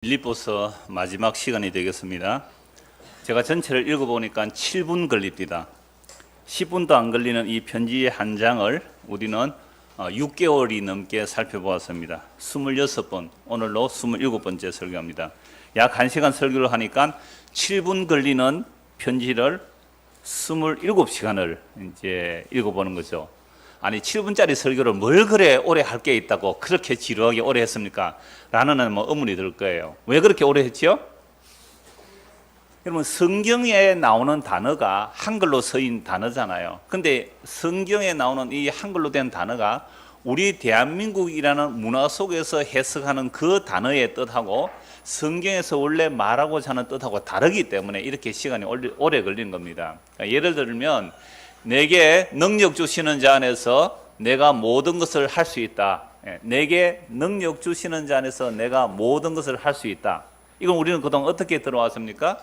빌립보서 마지막 시간이 되겠습니다. 제가 전체를 읽어보니까 7분 걸립니다. 10분도 안 걸리는 이 편지의 한 장을 우리는 6개월이 넘게 살펴보았습니다. 26번, 오늘로 27번째 설교입니다. 약 1시간 설교를 하니까 7분 걸리는 편지를 27시간을 이제 읽어보는 거죠. 아니 7분짜리 설교를 뭘 그래 오래 할 게 있다고 그렇게 지루하게 오래 했습니까? 라는 의문이 들 거예요. 왜 그렇게 오래 했죠? 여러분 성경에 나오는 단어가 한글로 쓰인 단어잖아요. 근데 성경에 나오는 이 한글로 된 단어가 우리 대한민국이라는 문화 속에서 해석하는 그 단어의 뜻하고 성경에서 원래 말하고자 하는 뜻하고 다르기 때문에 이렇게 시간이 오래 걸리는 겁니다. 예를 들면 내게 능력 주시는 자 안에서 내가 모든 것을 할 수 있다. 내게 능력 주시는 자 안에서 내가 모든 것을 할 수 있다. 이건 우리는 그동안 어떻게 들어왔습니까?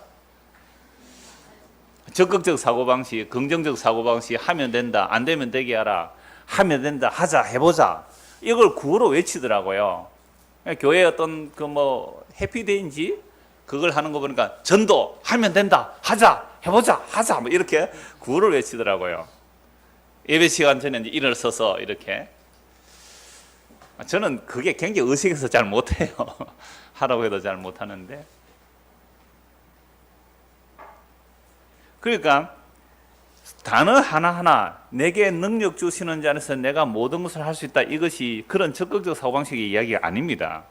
적극적 사고방식, 긍정적 사고방식, 하면 된다, 안 되면 되게 하라, 하면 된다, 하자, 해보자. 이걸 구호로 외치더라고요. 교회 어떤 해피데이인지 그걸 하는 거 보니까 전도, 하면 된다, 하자, 해보자, 하자, 이렇게 구호를 외치더라고요. 예배 시간 전에 이제 일어서서 이렇게. 저는 그게 굉장히 어색해서 잘 못해요. 하라고 해도 잘 못하는데. 그러니까 단어 하나하나 내게 능력 주시는 자 안에서 내가 모든 것을 할 수 있다. 이것이 그런 적극적 사고방식의 이야기가 아닙니다.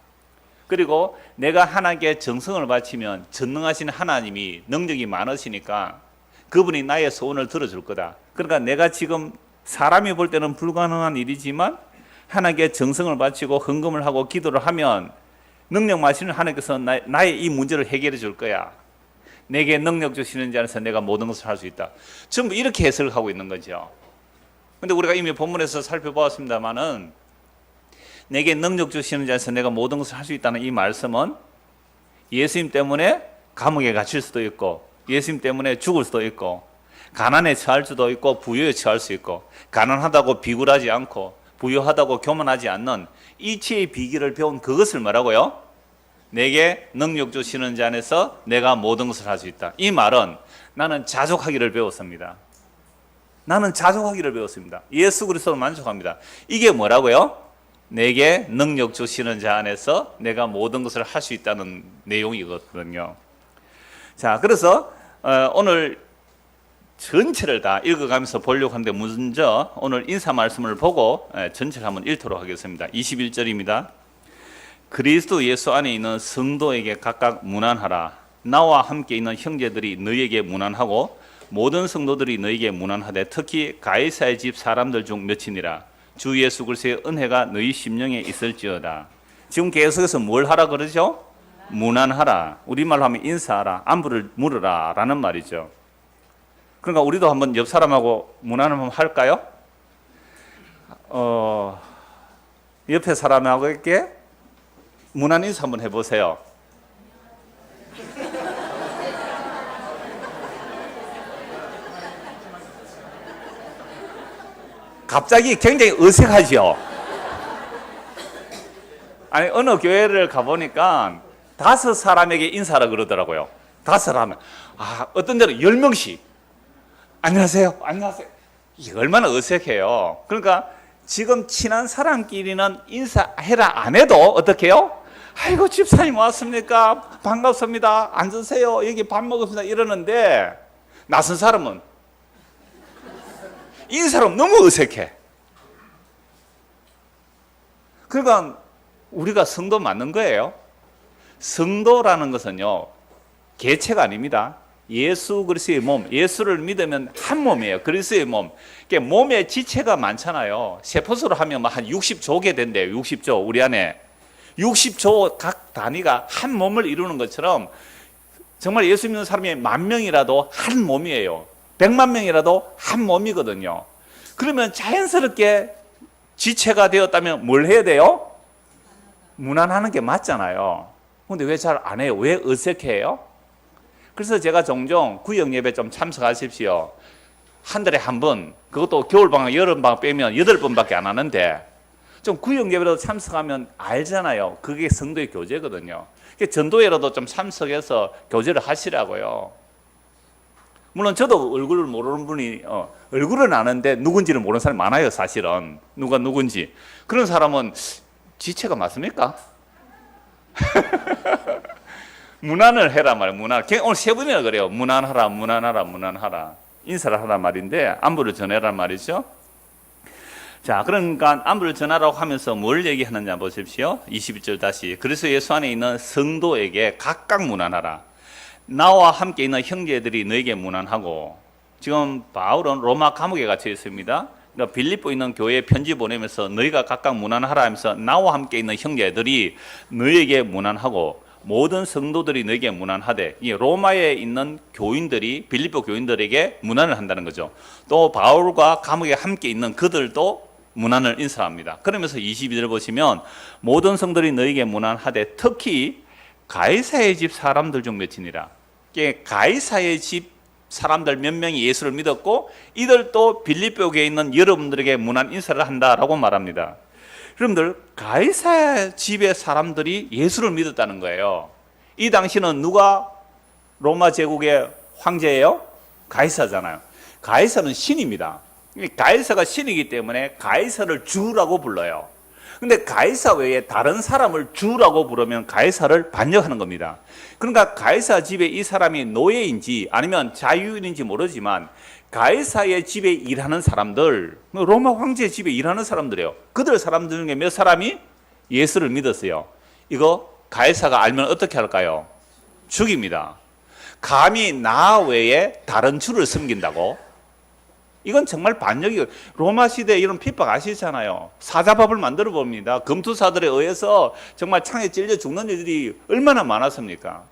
그리고 내가 하나님께 정성을 바치면 전능하신 하나님이 능력이 많으시니까 그분이 나의 소원을 들어줄 거다. 그러니까 내가 지금 사람이 볼 때는 불가능한 일이지만 하나님께 정성을 바치고 헌금을 하고 기도를 하면 능력 많으신 하나님께서 나의 이 문제를 해결해 줄 거야. 내게 능력 주시는 자 안에서 내가 모든 것을 할 수 있다. 전부 이렇게 해석을 하고 있는 거죠. 근데 우리가 이미 본문에서 살펴보았습니다만은 내게 능력 주시는 자 안에서 내가 모든 것을 할 수 있다는 이 말씀은 예수님 때문에 감옥에 갇힐 수도 있고 예수님 때문에 죽을 수도 있고 가난에 처할 수도 있고 부유에 처할 수 있고 가난하다고 비굴하지 않고 부유하다고 교만하지 않는 이치의 비결을 배운 그것을 뭐라고요? 내게 능력 주시는 자 안에서 내가 모든 것을 할 수 있다. 이 말은 나는 자족하기를 배웠습니다. 나는 자족하기를 배웠습니다. 예수 그리스도로 만족합니다. 이게 뭐라고요? 내게 능력 주시는 자 안에서 내가 모든 것을 할 수 있다는 내용이거든요. 자, 그래서 오늘 전체를 다 읽어가면서 보려고 하는데 먼저 오늘 인사 말씀을 보고 전체를 한번 읽도록 하겠습니다. 21절입니다. 그리스도 예수 안에 있는 성도에게 각각 문안하라. 나와 함께 있는 형제들이 너희에게 문안하고 모든 성도들이 너희에게 문안하되 특히 가이사의 집 사람들 중 몇이니라. 주 예수 그리스도의 은혜가 너희 심령에 있을지어다. 지금 계속해서 뭘 하라 그러죠? 문안하라. 우리말로 하면 인사하라, 안부를 물으라 라는 말이죠. 그러니까 우리도 한번 옆 사람하고 문안 한번 할까요? 옆에 사람하고 이렇게 문안 인사 한번 해보세요. 갑자기 굉장히 어색하죠? 아니, 어느 교회를 가보니까 5사람에게 인사라 그러더라고요. 5사람. 어떤 데는 10명씩. 안녕하세요. 안녕하세요. 이게 얼마나 어색해요. 그러니까 지금 친한 사람끼리는 인사해라 안 해도 어떻게 해요? 아이고 집사님 왔습니까? 반갑습니다. 앉으세요. 여기 밥 먹읍시다. 이러는데 낯선 사람은 인사로 너무 어색해. 그러니까 우리가 성도 맞는 거예요. 성도라는 것은요 개체가 아닙니다. 예수 그리스도의 몸, 예수를 믿으면 한 몸이에요. 그리스도의 몸. 그러니까 몸에 지체가 많잖아요. 세포수로 하면 한 60조개 된대요. 60조 우리 안에 60조 각 단위가 한 몸을 이루는 것처럼 정말 예수 믿는 사람이 10,000명이라도 한 몸이에요. 100만 명이라도 한 몸이거든요. 그러면 자연스럽게 지체가 되었다면 뭘 해야 돼요? 문안하는 게 맞잖아요. 근데 왜 잘 안 해요? 왜 어색해요? 그래서 제가 종종 구역 예배 좀 참석하십시오. 한 달에 한 번, 그것도 겨울방학, 여름방학 빼면 8번밖에 안 하는데 좀 구역예배라도 참석하면 알잖아요. 그게 성도의 교제거든요. 전도회라도 좀 참석해서 교제를 하시라고요. 물론 저도 얼굴을 모르는 분이 얼굴은 아는데 누군지를 모르는 사람이 많아요. 사실은 누가 누군지. 그런 사람은 지체가 맞습니까? 문안을 해라 말이에요. 문안. 오늘 세 번이나 그래요. 문안하라, 문안하라, 문안하라. 인사를 하란 말인데 안부를 전해란 말이죠. 자, 그러니까 안부를 전하라고 하면서 뭘 얘기하느냐 보십시오. 22절 다시. 그래서 예수 안에 있는 성도에게 각각 문안하라. 나와 함께 있는 형제들이 너에게 문안하고, 지금 바울은 로마 감옥에 갇혀 있습니다. 그러니까 빌립보에 있는 교회에 편지 보내면서 너희가 각각 문안하라 하면서 나와 함께 있는 형제들이 너에게 문안하고 모든 성도들이 너에게 문안하되, 이 로마에 있는 교인들이 빌립보 교인들에게 문안을 한다는 거죠. 또 바울과 감옥에 함께 있는 그들도 문안을 인사합니다. 그러면서 22절 보시면 모든 성들이 너에게 문안하되 특히 가이사의 집 사람들 중 몇이니라. 가이사의 집 사람들 몇 명이 예수를 믿었고 이들도 빌립보 교회에 있는 여러분들에게 문안 인사를 한다라고 말합니다. 여러분들, 가이사 집의 사람들이 예수를 믿었다는 거예요. 이 당시는 누가 로마 제국의 황제예요? 가이사잖아요. 가이사는 신입니다. 가이사가 신이기 때문에 가이사를 주라고 불러요. 근데 가이사 외에 다른 사람을 주라고 부르면 가이사를 반역하는 겁니다. 그러니까 가이사 집에 이 사람이 노예인지 아니면 자유인인지 모르지만 가이사의 집에 일하는 사람들, 로마 황제 집에 일하는 사람들이에요. 그들 사람들 중에 몇 사람이 예수를 믿었어요. 이거 가이사가 알면 어떻게 할까요? 죽입니다. 감히 나 외에 다른 주를 섬긴다고? 이건 정말 반역이에요. 로마 시대에 이런 핍박 아시잖아요. 사자밥을 만들어 봅니다. 검투사들에 의해서 정말 창에 찔려 죽는 일들이 얼마나 많았습니까?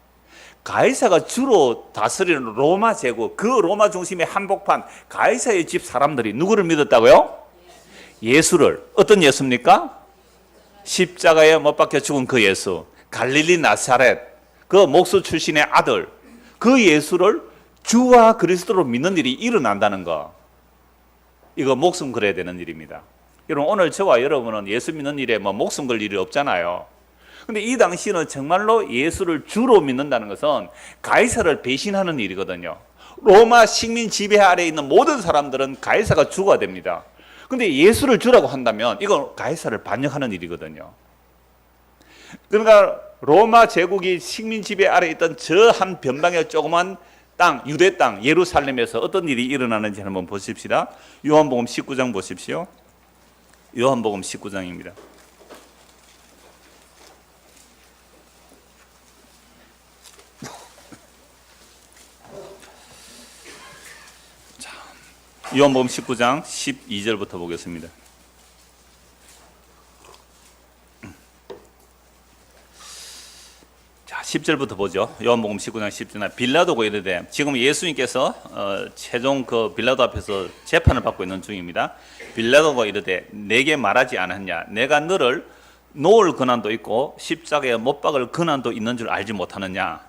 가이사가 주로 다스리는 로마 제국, 그 로마 중심의 한복판 가이사의 집 사람들이 누구를 믿었다고요? 예수를. 어떤 예수입니까? 십자가에 못 박혀 죽은 그 예수, 갈릴리 나사렛, 그 목수 출신의 아들, 그 예수를 주와 그리스도로 믿는 일이 일어난다는 거, 이거 목숨 걸어야 되는 일입니다. 여러분, 오늘 저와 여러분은 예수 믿는 일에 목숨 걸 일이 없잖아요. 근데 이 당시는 정말로 예수를 주로 믿는다는 것은 가이사를 배신하는 일이거든요. 로마 식민 지배 아래에 있는 모든 사람들은 가이사가 주가 됩니다. 근데 예수를 주라고 한다면 이건 가이사를 반역하는 일이거든요. 그러니까 로마 제국이 식민 지배 아래에 있던 저 한 변방의 조그만 땅, 유대 땅, 예루살렘에서 어떤 일이 일어나는지 한번 보십시다. 요한복음 19장 보십시오. 요한복음 19장입니다. 요한복음 19장 12절부터 보겠습니다. 자, 10절부터 보죠. 요한복음 19장 10절. 빌라도가 이르되, 지금 예수님께서 최종 그 빌라도 앞에서 재판을 받고 있는 중입니다. 빌라도가 이르되, 내게 말하지 않았냐? 내가 너를 놓을 권한도 있고 십자가에 못 박을 권한도 있는 줄 알지 못하느냐?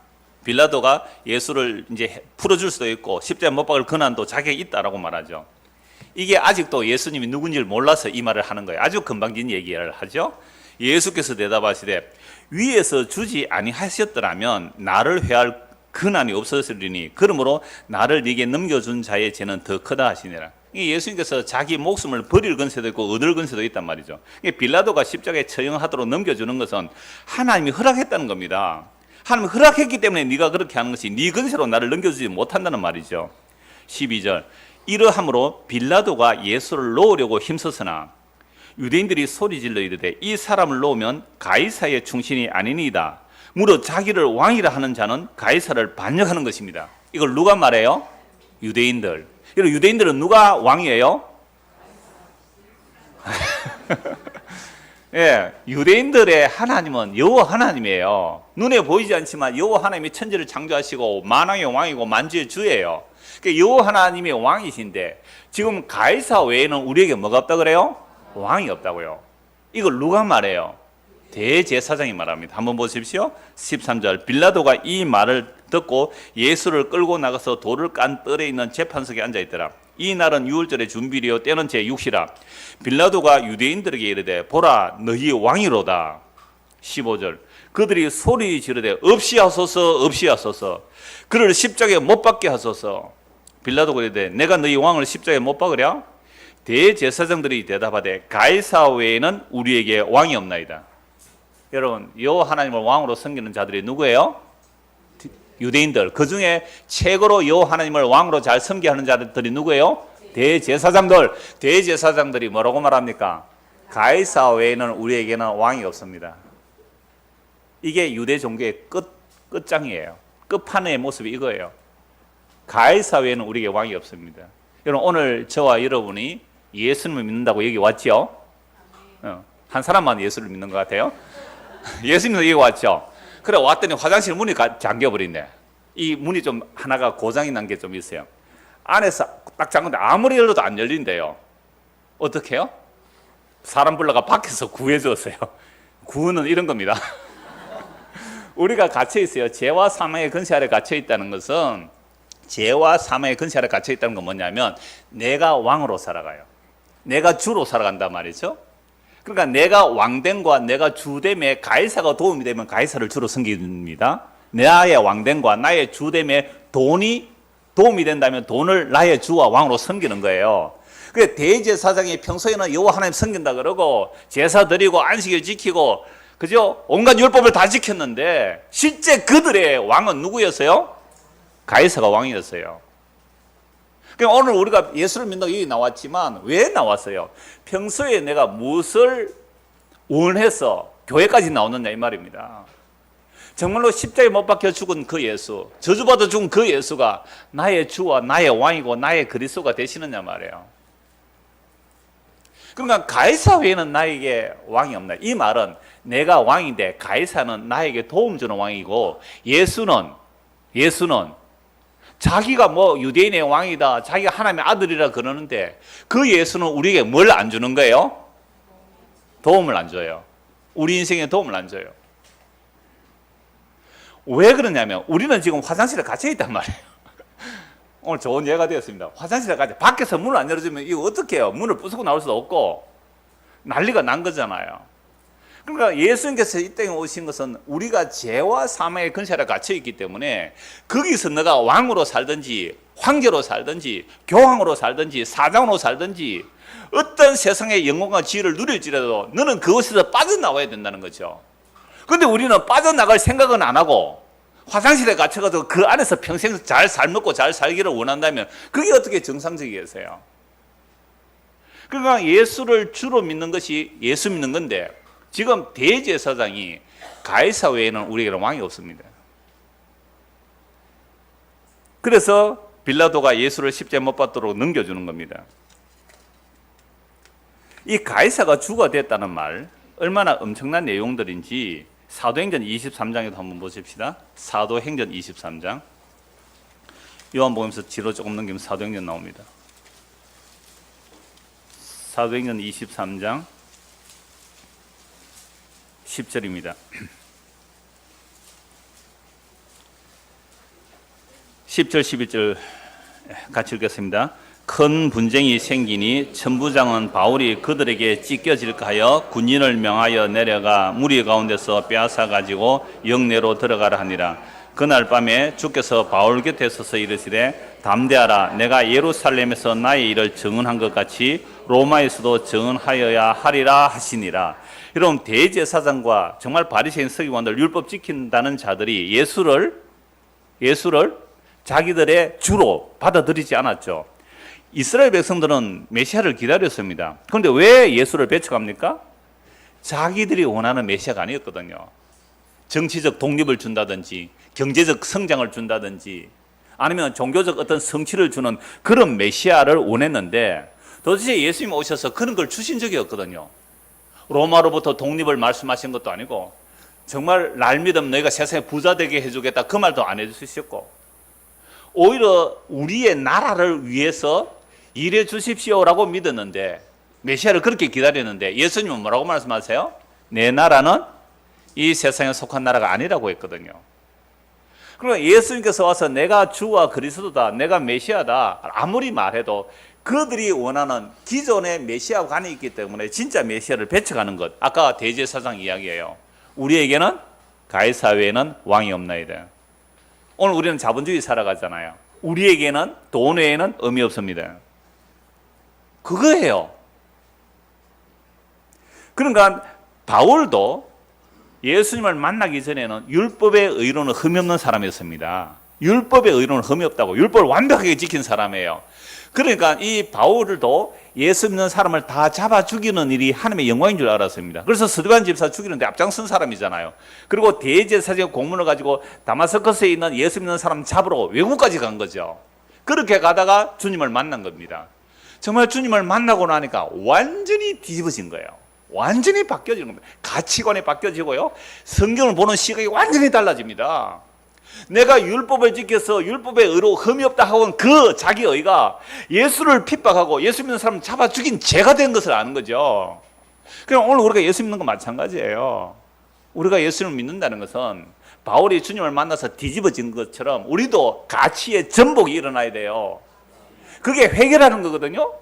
빌라도가 예수를 이제 풀어줄 수도 있고 십자가에 못 박을 권한도 자기가 있다라고 말하죠. 이게 아직도 예수님이 누군지를 몰라서 이 말을 하는 거예요. 아주 금방진 얘기를 하죠. 예수께서 대답하시되, 위에서 주지 아니하셨더라면 나를 회할 근한이 없었으리니 그러므로 나를 네게 넘겨준 자의 죄는 더 크다 하시니라. 예수님께서 자기 목숨을 버릴 근세도 있고 얻을 근세도 있단 말이죠. 빌라도가 십자가에 처형하도록 넘겨주는 것은 하나님이 허락했다는 겁니다. 하나님이 허락했기 때문에 네가 그렇게 하는 것이 네 근세로 나를 넘겨주지 못한다는 말이죠. 12절. 이러함으로 빌라도가 예수를 놓으려고 힘썼으나 유대인들이 소리질러 이르되, 이 사람을 놓으면 가이사의 충신이 아니니이다. 무릇 자기를 왕이라 하는 자는 가이사를 반역하는 것입니다. 이걸 누가 말해요? 유대인들. 여러분, 유대인들은 누가 왕이에요? 예, 유대인들의 하나님은 여호와 하나님이에요. 눈에 보이지 않지만 여호와 하나님이 천지를 창조하시고 만왕의 왕이고 만주의 주예요. 그러니까 여호와 하나님이 왕이신데 지금 가이사 외에는 우리에게 뭐가 없다 그래요? 왕이 없다고요. 이걸 누가 말해요? 대제사장이 말합니다. 한번 보십시오. 13절. 빌라도가 이 말을 듣고 예수를 끌고 나가서 돌을 깐 뜰에 있는 재판석에 앉아 있더라. 이 날은 유월절의 준비리요 때는 제6시라. 빌라도가 유대인들에게 이르되 보라 너희 왕이로다. 15절 그들이 소리 지르되 없이 하소서 없이 하소서 그를 십자가에 못 박게 하소서. 빌라도가 이르되 내가 너희 왕을 십자가에 못 박으랴? 대제사장들이 대답하되 가이사 외에는 우리에게 왕이 없나이다. 여러분 여호와 하나님을 왕으로 섬기는 자들이 누구예요? 유대인들. 그 중에 최고로 여호와 하나님을 왕으로 잘 섬기게 하는 자들이 누구예요? 대제사장들. 대제사장들이 뭐라고 말합니까? 가이사 외에는 우리에게는 왕이 없습니다. 이게 유대 종교의 끝장이에요. 끝판의 모습이 이거예요. 가이사 외에는 우리에게 왕이 없습니다. 여러분 오늘 저와 여러분이 예수님을 믿는다고 여기 왔죠? 한 사람만 예수를 믿는 것 같아요. 예수님도 여기 왔죠? 그래 왔더니 화장실 문이 잠겨버린대. 이 문이 좀 하나가 고장이 난 게 좀 있어요. 안에서 딱 잠근데 아무리 열어도 안 열린대요. 어떻게 해요? 사람 불러가 밖에서 구해줬어요. 구원은 이런 겁니다. 우리가 갇혀 있어요. 죄와 사망의 근세 아래 갇혀 있다는 것은, 죄와 사망의 근세 아래 갇혀 있다는 건 뭐냐면 내가 왕으로 살아가요. 내가 주로 살아간단 말이죠. 그러니까 내가 왕됨과 내가 주됨에 가이사가 도움이 되면 가이사를 주로 섬깁니다. 나의 왕됨과 나의 주됨에 돈이 도움이 된다면 돈을 나의 주와 왕으로 섬기는 거예요. 그래서 대제사장이 평소에는 여호와 하나님 섬긴다 그러고 제사 드리고 안식일 지키고 그죠? 온갖 율법을 다 지켰는데 실제 그들의 왕은 누구였어요? 가이사가 왕이었어요. 그러니까 오늘 우리가 예수를 믿는다고 여기 나왔지만 왜 나왔어요? 평소에 내가 무엇을 원해서 교회까지 나오느냐 이 말입니다. 정말로 십자가에 못 박혀 죽은 그 예수, 저주받아 죽은 그 예수가 나의 주와 나의 왕이고 나의 그리스도가 되시느냐 말이에요. 그러니까 가이사 외에는 나에게 왕이 없나. 이 말은 내가 왕인데 가이사는 나에게 도움 주는 왕이고 예수는 자기가 뭐 유대인의 왕이다, 자기가 하나님의 아들이라 그러는데 그 예수는 우리에게 뭘 안 주는 거예요? 도움을 안 줘요. 우리 인생에 도움을 안 줘요. 왜 그러냐면 우리는 지금 화장실에 갇혀 있단 말이에요. 오늘 좋은 예가 되었습니다. 화장실에 갇혀 밖에서 문을 안 열어주면 이거 어떻게 해요? 문을 부수고 나올 수도 없고 난리가 난 거잖아요. 그러니까 예수님께서 이 땅에 오신 것은 우리가 죄와 사망의 근세 아래 갇혀 있기 때문에 거기서 너가 왕으로 살든지 황제로 살든지 교황으로 살든지 사장으로 살든지 어떤 세상의 영광과 지혜를 누릴지라도 너는 그것에서 빠져나와야 된다는 거죠. 그런데 우리는 빠져나갈 생각은 안 하고 화장실에 갇혀가지고 그 안에서 평생 잘 살먹고 잘 살기를 원한다면 그게 어떻게 정상적이겠어요? 그러니까 예수를 주로 믿는 것이 예수 믿는 건데 지금 대제사장이 가이사 외에는 우리에게는 왕이 없습니다. 그래서 빌라도가 예수를 십자가에 못 박도록 넘겨주는 겁니다. 이 가이사가 주가 됐다는 말 얼마나 엄청난 내용들인지 사도행전 23장에도 한번 보십시다. 사도행전 23장 요한복음에서 뒤로 조금 넘기면 사도행전 나옵니다. 사도행전 23장 10절입니다. 10절 11절 같이 읽겠습니다. 큰 분쟁이 생기니 천부장은 바울이 그들에게 찢겨질까 하여 군인을 명하여 내려가 무리 가운데서 빼앗아 가지고 영내로 들어가라 하니라. 그날 밤에 주께서 바울 곁에 서서 이르시되 담대하라. 내가 예루살렘에서 나의 일을 증언한 것 같이 로마에서도 증언하여야 하리라 하시니라. 여러분 대제사장과 정말 바리새인 서기관들 율법 지킨다는 자들이 예수를 자기들의 주로 받아들이지 않았죠. 이스라엘 백성들은 메시아를 기다렸습니다. 그런데 왜 예수를 배척합니까? 자기들이 원하는 메시아가 아니었거든요. 정치적 독립을 준다든지 경제적 성장을 준다든지 아니면 종교적 어떤 성취를 주는 그런 메시아를 원했는데 도대체 예수님 오셔서 그런 걸 주신 적이 없거든요. 로마로부터 독립을 말씀하신 것도 아니고 정말 날 믿으면 너희가 세상에 부자 되게 해주겠다 그 말도 안 해주셨고 오히려 우리의 나라를 위해서 일해 주십시오라고 믿었는데 메시아를 그렇게 기다렸는데 예수님은 뭐라고 말씀하세요? 내 나라는 이 세상에 속한 나라가 아니라고 했거든요. 그러니까 예수님께서 와서 내가 주와 그리스도다, 내가 메시아다 아무리 말해도 그들이 원하는 기존의 메시아 관이 있기 때문에 진짜 메시아를 배척하는 것. 아까 대제사장 이야기예요. 우리에게는 가이사 외에는 왕이 없나이다. 오늘 우리는 자본주의 살아가잖아요. 우리에게는 돈 외에는 의미 없습니다. 그거예요. 그러니까 바울도 예수님을 만나기 전에는 율법의 의로는 흠이 없는 사람이었습니다. 율법의 의로는 흠이 없다고. 율법을 완벽하게 지킨 사람이에요. 그러니까 이 바울도 예수 믿는 사람을 다 잡아 죽이는 일이 하나님의 영광인 줄 알았습니다. 그래서 스데반 집사 죽이는데 앞장선 사람이잖아요. 그리고 대제사장 공문을 가지고 다마스커스에 있는 예수 믿는 사람 잡으러 외국까지 간 거죠. 그렇게 가다가 주님을 만난 겁니다. 정말 주님을 만나고 나니까 완전히 뒤집어진 거예요. 완전히 바뀌어지는 겁니다. 가치관이 바뀌어지고요. 성경을 보는 시각이 완전히 달라집니다. 내가 율법을 지켜서 율법의 의로 흠이 없다 하고는 그 자기 의가 예수를 핍박하고 예수 믿는 사람 잡아 죽인 죄가 된 것을 아는 거죠. 그럼 오늘 우리가 예수 믿는 건 마찬가지예요. 우리가 예수를 믿는다는 것은 바울이 주님을 만나서 뒤집어진 것처럼 우리도 가치의 전복이 일어나야 돼요. 그게 회개라는 거거든요.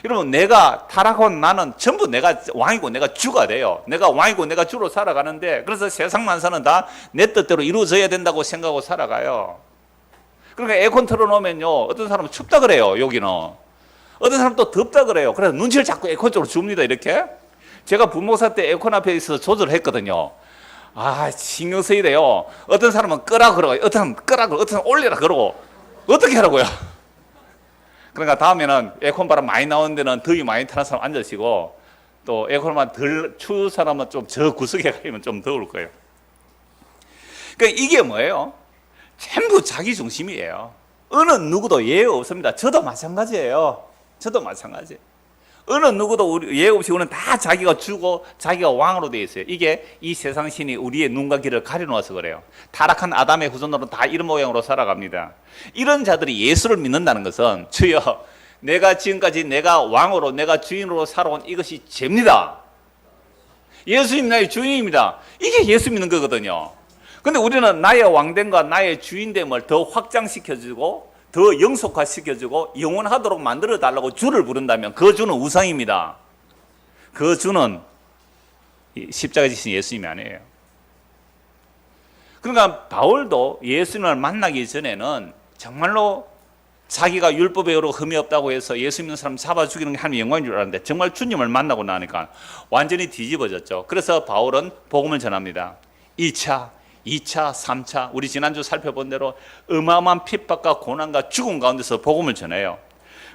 여러분, 내가 타락하고 나는 전부 내가 왕이고 내가 주가 돼요. 내가 왕이고 내가 주로 살아가는데, 그래서 세상 만사는 다 내 뜻대로 이루어져야 된다고 생각하고 살아가요. 그러니까 에어컨 틀어놓으면요, 어떤 사람은 춥다 그래요. 여기는 어떤 사람은 또 덥다 그래요. 그래서 눈치를 자꾸 에어컨 쪽으로 줍니다. 이렇게. 제가 부목사 때 에어컨 앞에 있어서 조절을 했거든요. 아, 신경 쓰이돼요. 어떤 사람은 끄라 그러고, 어떤 사람은 끄라 그러고, 어떤 사람은 올리라 그러고. 어떻게 하라고요? 그러니까 다음에는 에어컨 바람 많이 나오는 데는 더위 많이 타는 사람 앉으시고, 또 에어컨만 덜 추운 사람은 좀 저 구석에 가면 좀 더울 거예요. 그러니까 이게 뭐예요? 전부 자기 중심이에요. 어느 누구도 예외 없습니다. 저도 마찬가지예요. 저도 마찬가지예요. 어느 누구도 예외 없이 우리는 다 자기가 주고 자기가 왕으로 되어 있어요. 이게 이 세상 신이 우리의 눈과 귀를 가려놓아서 그래요. 타락한 아담의 후손들은 다 이런 모양으로 살아갑니다. 이런 자들이 예수를 믿는다는 것은 주여, 내가 지금까지 내가 왕으로 내가 주인으로 살아온 이것이 죄입니다. 예수님 나의 주인입니다. 이게 예수 믿는 거거든요. 근데 우리는 나의 왕됨과 나의 주인됨을 더 확장시켜주고 더 영속화시켜주고 영원하도록 만들어달라고 주를 부른다면 그 주는 우상입니다. 그 주는 십자가 지신 예수님이 아니에요. 그러니까 바울도 예수님을 만나기 전에는 정말로 자기가 율법의 의로 흠이 없다고 해서 예수 믿는 사람 잡아 죽이는 게 하나님의 영광인 줄 알았는데 정말 주님을 만나고 나니까 완전히 뒤집어졌죠. 그래서 바울은 복음을 전합니다. 1차, 2차, 3차, 우리 지난주 살펴본 대로 어마어마한 핍박과 고난과 죽음 가운데서 복음을 전해요.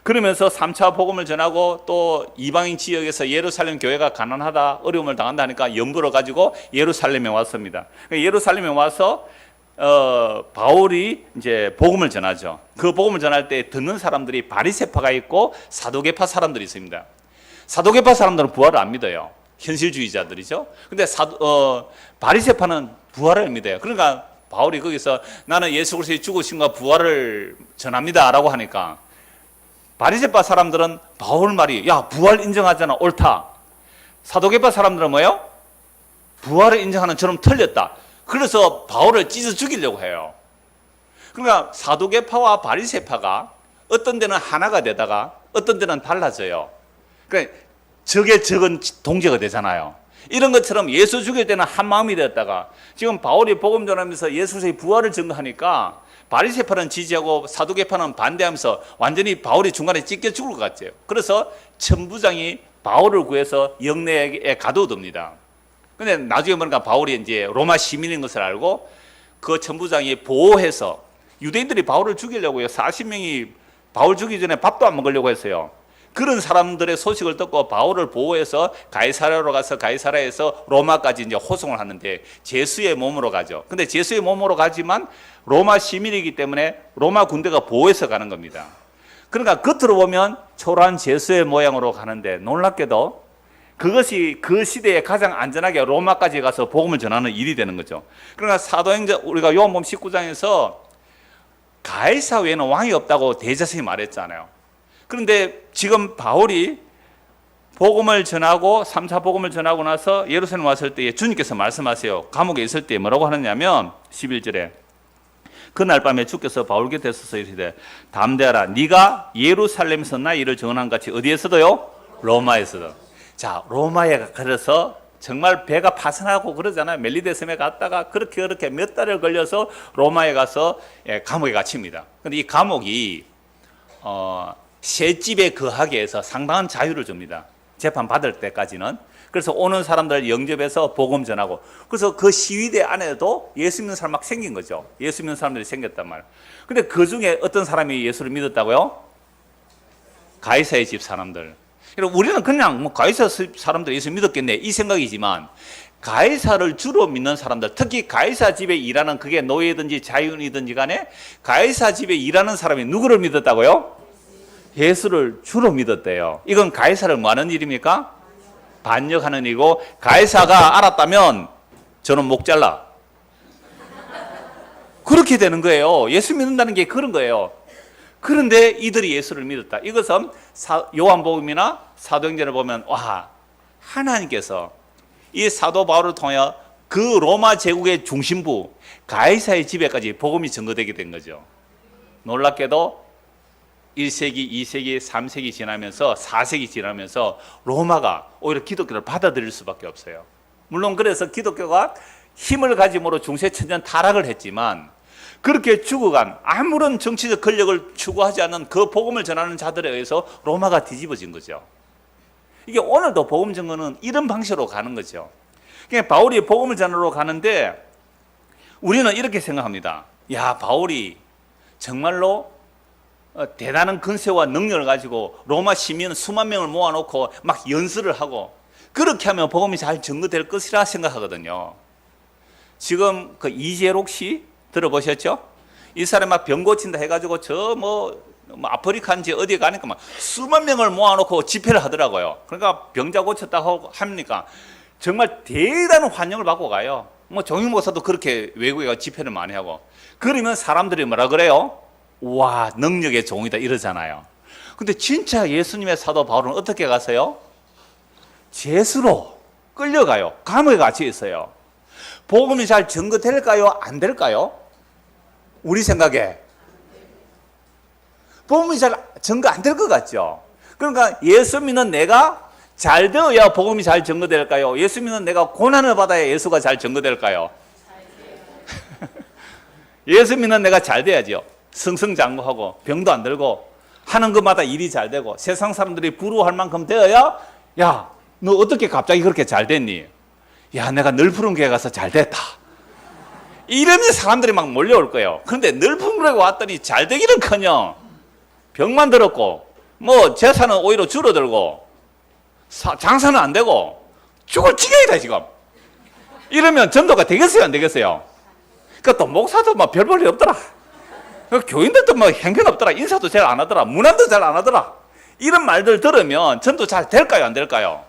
그러면서 3차 복음을 전하고 또 이방인 지역에서 예루살렘 교회가 가난하다, 어려움을 당한다 하니까 연부를 가지고 예루살렘에 왔습니다. 예루살렘에 와서 바울이 이제 복음을 전하죠. 그 복음을 전할 때 듣는 사람들이 바리새파가 있고 사두개파 사람들이 있습니다. 사두개파 사람들은 부활을 안 믿어요. 현실주의자들이죠. 근데 바리새파는 부활을 믿어요. 그러니까 바울이 거기서 나는 예수 그리스도의 죽으심과 부활을 전합니다라고 하니까 바리새파 사람들은 바울 말이 야, 부활 인정하잖아, 옳다. 사두개파 사람들은 뭐예요? 부활을 인정하는 저럼 틀렸다. 그래서 바울을 찢어 죽이려고 해요. 그러니까 사두개파와 바리새파가 어떤 데는 하나가 되다가 어떤 데는 달라져요. 그러니까 적의 적은 동제가 되잖아요. 이런 것처럼 예수 죽일 때는 한 마음이 되었다가 지금 바울이 복음 전하면서 예수의 부활을 증거하니까 바리새파는 지지하고 사두개파는 반대하면서 완전히 바울이 중간에 찢겨 죽을 것 같아요. 그래서 천부장이 바울을 구해서 영내에 가둬둡니다. 근데 나중에 보니까 바울이 이제 로마 시민인 것을 알고 그 천부장이 보호해서 유대인들이 바울을 죽이려고요. 40명이 바울 죽이기 전에 밥도 안 먹으려고 했어요. 그런 사람들의 소식을 듣고 바울을 보호해서 가이사랴로 가서 가이사랴에서 로마까지 이제 호송을 하는데 제수의 몸으로 가죠. 근데 제수의 몸으로 가지만 로마 시민이기 때문에 로마 군대가 보호해서 가는 겁니다. 그러니까 겉으로 보면 초라한 제수의 모양으로 가는데 놀랍게도 그것이 그 시대에 가장 안전하게 로마까지 가서 복음을 전하는 일이 되는 거죠. 그러니까 사도행전 우리가 요한복음 19장에서 가이사 외에는 왕이 없다고 대제사장이 말했잖아요. 그런데 지금 바울이 복음을 전하고 3차 복음을 전하고 나서 예루살렘 왔을 때에 주님께서 말씀하세요. 감옥에 있을 때 뭐라고 하느냐면 11절에 그날 밤에 주께서 바울 곁에 서서 이르시되 담대하라 네가 예루살렘에서 나의 일을 전한 같이 어디에서도요? 로마에서도. 자, 로마에 가서 정말 배가 파산하고 그러잖아요. 멜리데섬에 갔다가 그렇게 몇 달을 걸려서 로마에 가서 감옥에 갇힙니다. 근데 이 감옥이 셋집에 거하게 해서 상당한 자유를 줍니다. 재판 받을 때까지는. 그래서 오는 사람들 영접해서 복음 전하고, 그래서 그 시위대 안에도 예수 믿는 사람 막 생긴 거죠. 예수 믿는 사람들이 생겼단 말이에요. 근데 그 중에 어떤 사람이 예수를 믿었다고요? 가이사의 집 사람들. 우리는 그냥 뭐 가이사 사람들 예수 믿었겠네 이 생각이지만, 가이사를 주로 믿는 사람들, 특히 가이사 집에 일하는, 그게 노예든지 자유인이든지 간에 가이사 집에 일하는 사람이 누구를 믿었다고요? 예수를 주로 믿었대요. 이건 가이사를 뭐 하는 일입니까? 반역하는 일이고, 가이사가 알았다면 저는 목 잘라. 그렇게 되는 거예요. 예수 믿는다는 게 그런 거예요. 그런데 이들이 예수를 믿었다. 이것은 요한복음이나 사도행전을 보면 와, 하나님께서 이 사도 바울을 통해 그 로마 제국의 중심부 가이사의 집에까지 복음이 전거되게 된 거죠. 놀랍게도 1세기, 2세기, 3세기 지나면서 4세기 지나면서 로마가 오히려 기독교를 받아들일 수밖에 없어요. 물론 그래서 기독교가 힘을 가짐으로 중세천년 타락을 했지만, 그렇게 죽어간 아무런 정치적 권력을 추구하지 않는 그 복음을 전하는 자들에 의해서 로마가 뒤집어진 거죠. 이게 오늘도 복음 전거는 이런 방식으로 가는 거죠. 그러니까 바울이 복음을 전하러 가는데 우리는 이렇게 생각합니다. 야, 바울이 정말로 대단한 근세와 능력을 가지고 로마 시민 수만 명을 모아놓고 막 연설을 하고 그렇게 하면 복음이 잘 전거될 것이라 생각하거든요. 지금 그 이재록 씨 들어보셨죠? 이 사람이 막 병 고친다 해가지고 저 뭐 아프리카인지 어디에 가니까 막 수만 명을 모아놓고 집회를 하더라고요. 그러니까 병자 고쳤다고 합니까? 정말 대단한 환영을 받고 가요. 뭐 종익 목사도 그렇게 외국에 가 집회를 많이 하고. 그러면 사람들이 뭐라 그래요? 와, 능력의 종이다 이러잖아요. 근데 진짜 예수님의 사도 바울은 어떻게 가세요? 죄수로 끌려가요. 감옥에 갇혀 있어요. 복음이 잘 전거될까요? 안 될까요? 우리 생각에 복음이 잘 전거 안 될 것 같죠? 그러니까 예수 믿는 내가 잘 되어야 복음이 잘 전거될까요? 예수 믿는 내가 고난을 받아야 예수가 잘 전거될까요? 예수 믿는 내가 잘 돼야죠. 승승장구하고 병도 안 들고 하는 것마다 일이 잘 되고 세상 사람들이 부러워할 만큼 되어야, 야, 너 어떻게 갑자기 그렇게 잘 됐니? 야, 내가 늘 푸른 교회 가서 잘 됐다. 이러면 사람들이 막 몰려올 거예요. 그런데 늘 푸른 교회 왔더니 잘 되기는커녕 병만 들었고 뭐 재산은 오히려 줄어들고 장사는 안 되고 죽을 지경이다 지금. 이러면 전도가 되겠어요, 안 되겠어요? 그러니까 또 목사도 막 별 볼일 없더라. 교인들도 뭐 형편없더라. 인사도 잘 안 하더라. 문안도 잘 안 하더라. 이런 말들 들으면 전도 잘 될까요, 안 될까요?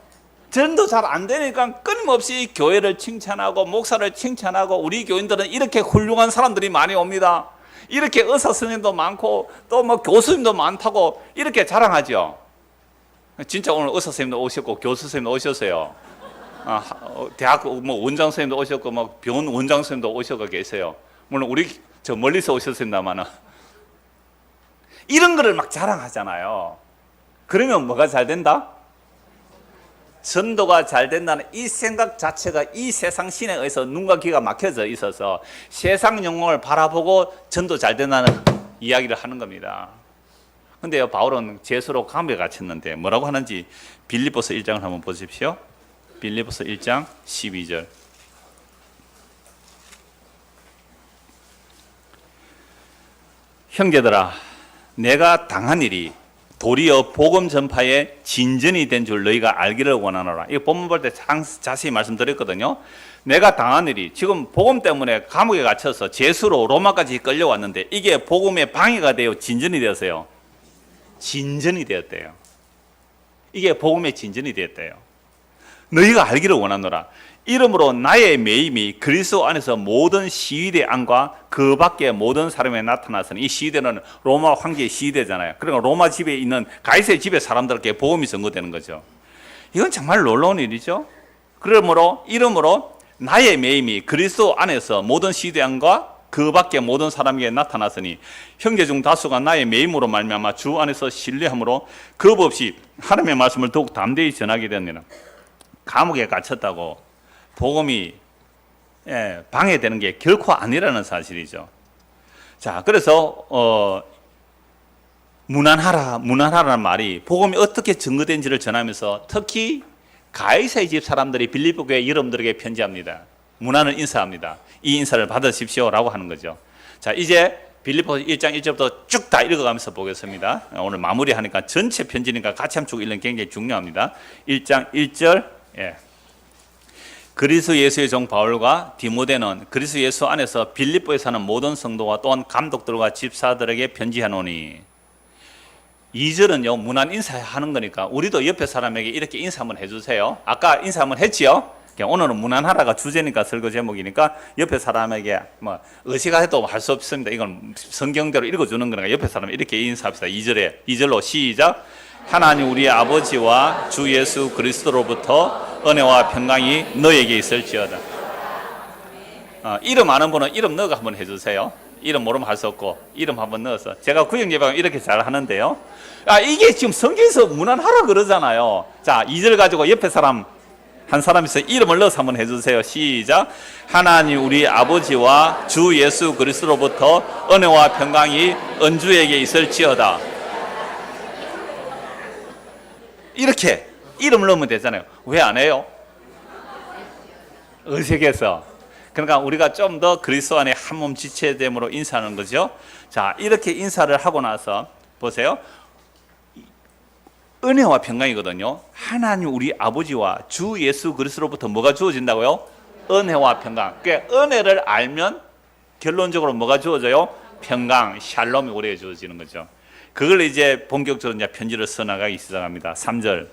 전도 잘 안 되니까 끊임없이 교회를 칭찬하고 목사를 칭찬하고, 우리 교인들은 이렇게 훌륭한 사람들이 많이 옵니다. 이렇게 의사 선생님도 많고 또 뭐 교수님도 많다고 이렇게 자랑하죠. 진짜 오늘 의사 선생님도 오셨고 교수 선생님도 오셨어요. 대학 뭐 원장 선생님도 오셨고 뭐 병원 원장 선생님도 오셔서 계세요. 물론 우리 저 멀리서 오셨습니다만은 이런 거를 막 자랑하잖아요. 그러면 뭐가 잘 된다? 전도가 잘 된다는 이 생각 자체가 이 세상 신에 의해서 눈과 귀가 막혀져 있어서 세상 영광을 바라보고 전도 잘 된다는 이야기를 하는 겁니다. 근데요, 바울은 죄수로 감옥에 갇혔는데 뭐라고 하는지 빌립보서 1장을 한번 보십시오. 빌립보서 1장 12절. 형제들아, 내가 당한 일이 도리어 복음 전파의 진전이 된 줄 너희가 알기를 원하노라. 이거 본문 볼 때 자세히 말씀드렸거든요. 내가 당한 일이, 지금 복음 때문에 감옥에 갇혀서 죄수로 로마까지 끌려왔는데 이게 복음의 방해가 되어 진전이 되었어요. 진전이 되었대요. 이게 복음의 진전이 되었대요. 너희가 알기를 원하노라. 이러므로 나의 매임이 그리스도 안에서 모든 시위대 안과 그 밖의 모든 사람에 나타나서는, 이 시위대는 로마 황제의 시위대잖아요. 그러니까 로마 집에 있는 가이사의 집의 사람들에게 복음이 전거되는 거죠. 이건 정말 놀라운 일이죠. 이러므로 나의 매임이 그리스도 안에서 모든 시위대 안과 그 밖에 모든 사람에게 나타났으니 형제 중 다수가 나의 매임으로 말미암아 주 안에서 신뢰함으로 겁 없이 하나님의 말씀을 더욱 담대히 전하게 되느니라. 감옥에 갇혔다고 복음이 방해되는 게 결코 아니라는 사실이죠. 자, 그래서 무난하라는 말이 복음이 어떻게 증거된지를 전하면서 특히 가이사의 집 사람들이 빌립보 교회 여러분들에게 편지합니다. 문안을 인사합니다. 이 인사를 받으십시오라고 하는 거죠. 자, 이제 빌립보 1장 1절부터 쭉 다 읽어가면서 보겠습니다. 오늘 마무리하니까 전체 편지니까 같이 한번 쭉 읽는 게 굉장히 중요합니다. 1장 1절. 그리스도 예수의 종 바울과 디모데는 그리스도 예수 안에서 빌립보에 사는 모든 성도와 또한 감독들과 집사들에게 편지하노니. 2절은요, 문안 인사하는 거니까 우리도 옆에 사람에게 이렇게 인사 한번 해주세요. 아까 인사 한번 했지요? 오늘은 문안하라가 주제니까, 설교 제목이니까 옆에 사람에게 뭐 의식해도 할 수 없습니다. 이건 성경대로 읽어주는 거니까 옆에 사람에게 이렇게 인사합시다. 2절로 시작. 하나님 우리의 아버지와 주 예수 그리스도로부터 은혜와 평강이 너에게 있을지어다. 이름 아는 분은 이름 넣어가 한번 해주세요. 이름 모르면 할 수 없고 이름 한번 넣어서. 제가 구역 예방 이렇게 잘 하는데요. 이게 지금 성경에서 문안하라 그러잖아요. 자, 2절 가지고 옆에 사람 한 사람 있어요. 이름을 넣어서 한번 해주세요. 시작. 하나님 우리 아버지와 주 예수 그리스도로부터 은혜와 평강이 은주에게 있을지어다. 이렇게 이름을 넣으면 되잖아요. 왜 안 해요? 의식해서. 그러니까 우리가 좀 더 그리스도 안에 한 몸 지체됨으로 인사하는 거죠. 자, 이렇게 인사를 하고 나서 보세요. 은혜와 평강이거든요. 하나님 우리 아버지와 주 예수 그리스도로부터 뭐가 주어진다고요? 은혜와 평강. 그러니까 은혜를 알면 결론적으로 뭐가 주어져요? 평강, 샬롬이 우리에게 주어지는 거죠. 그걸 이제 본격적으로 이제 편지를 써나가기 시작합니다. 3절.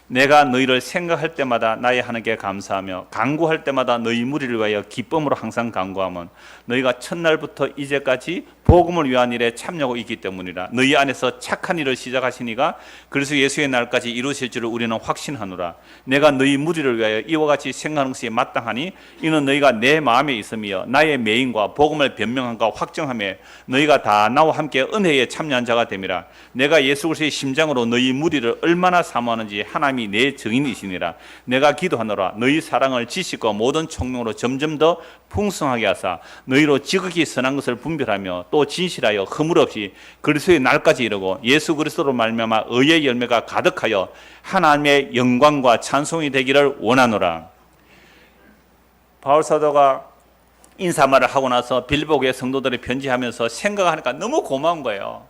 내가 너희를 생각할 때마다 나의 하나님께 감사하며 간구할 때마다 너희 무리를 위하여 기쁨으로 항상 간구하면 너희가 첫날부터 이제까지 복음을 위한 일에 참여하고 있기 때문이라. 너희 안에서 착한 일을 시작하시니가 그래서 예수의 날까지 이루실 줄을 우리는 확신하노라. 내가 너희 무리를 위하여 이와 같이 생각하는 것이 마땅하니 이는 너희가 내 마음에 있으며 나의 매인과 복음을 변명함과 확정함에 너희가 다 나와 함께 은혜에 참여한 자가 됨이라. 내가 예수 그리스도의 심장으로 너희 무리를 얼마나 사모하는지 하나님이 내 증인이시니라. 내가 기도하노라. 너희 사랑을 지식과 모든 총명으로 점점 더 풍성하게 하사 너희로 지극히 선한 것을 분별하며 또 진실하여 허물 없이 그리스도의 날까지 이르고 예수 그리스도로 말미암아 의의 열매가 가득하여 하나님의 영광과 찬송이 되기를 원하노라. 바울 사도가 인사말을 하고 나서 빌립보 교회 성도들이 편지하면서 생각하니까 너무 고마운 거예요.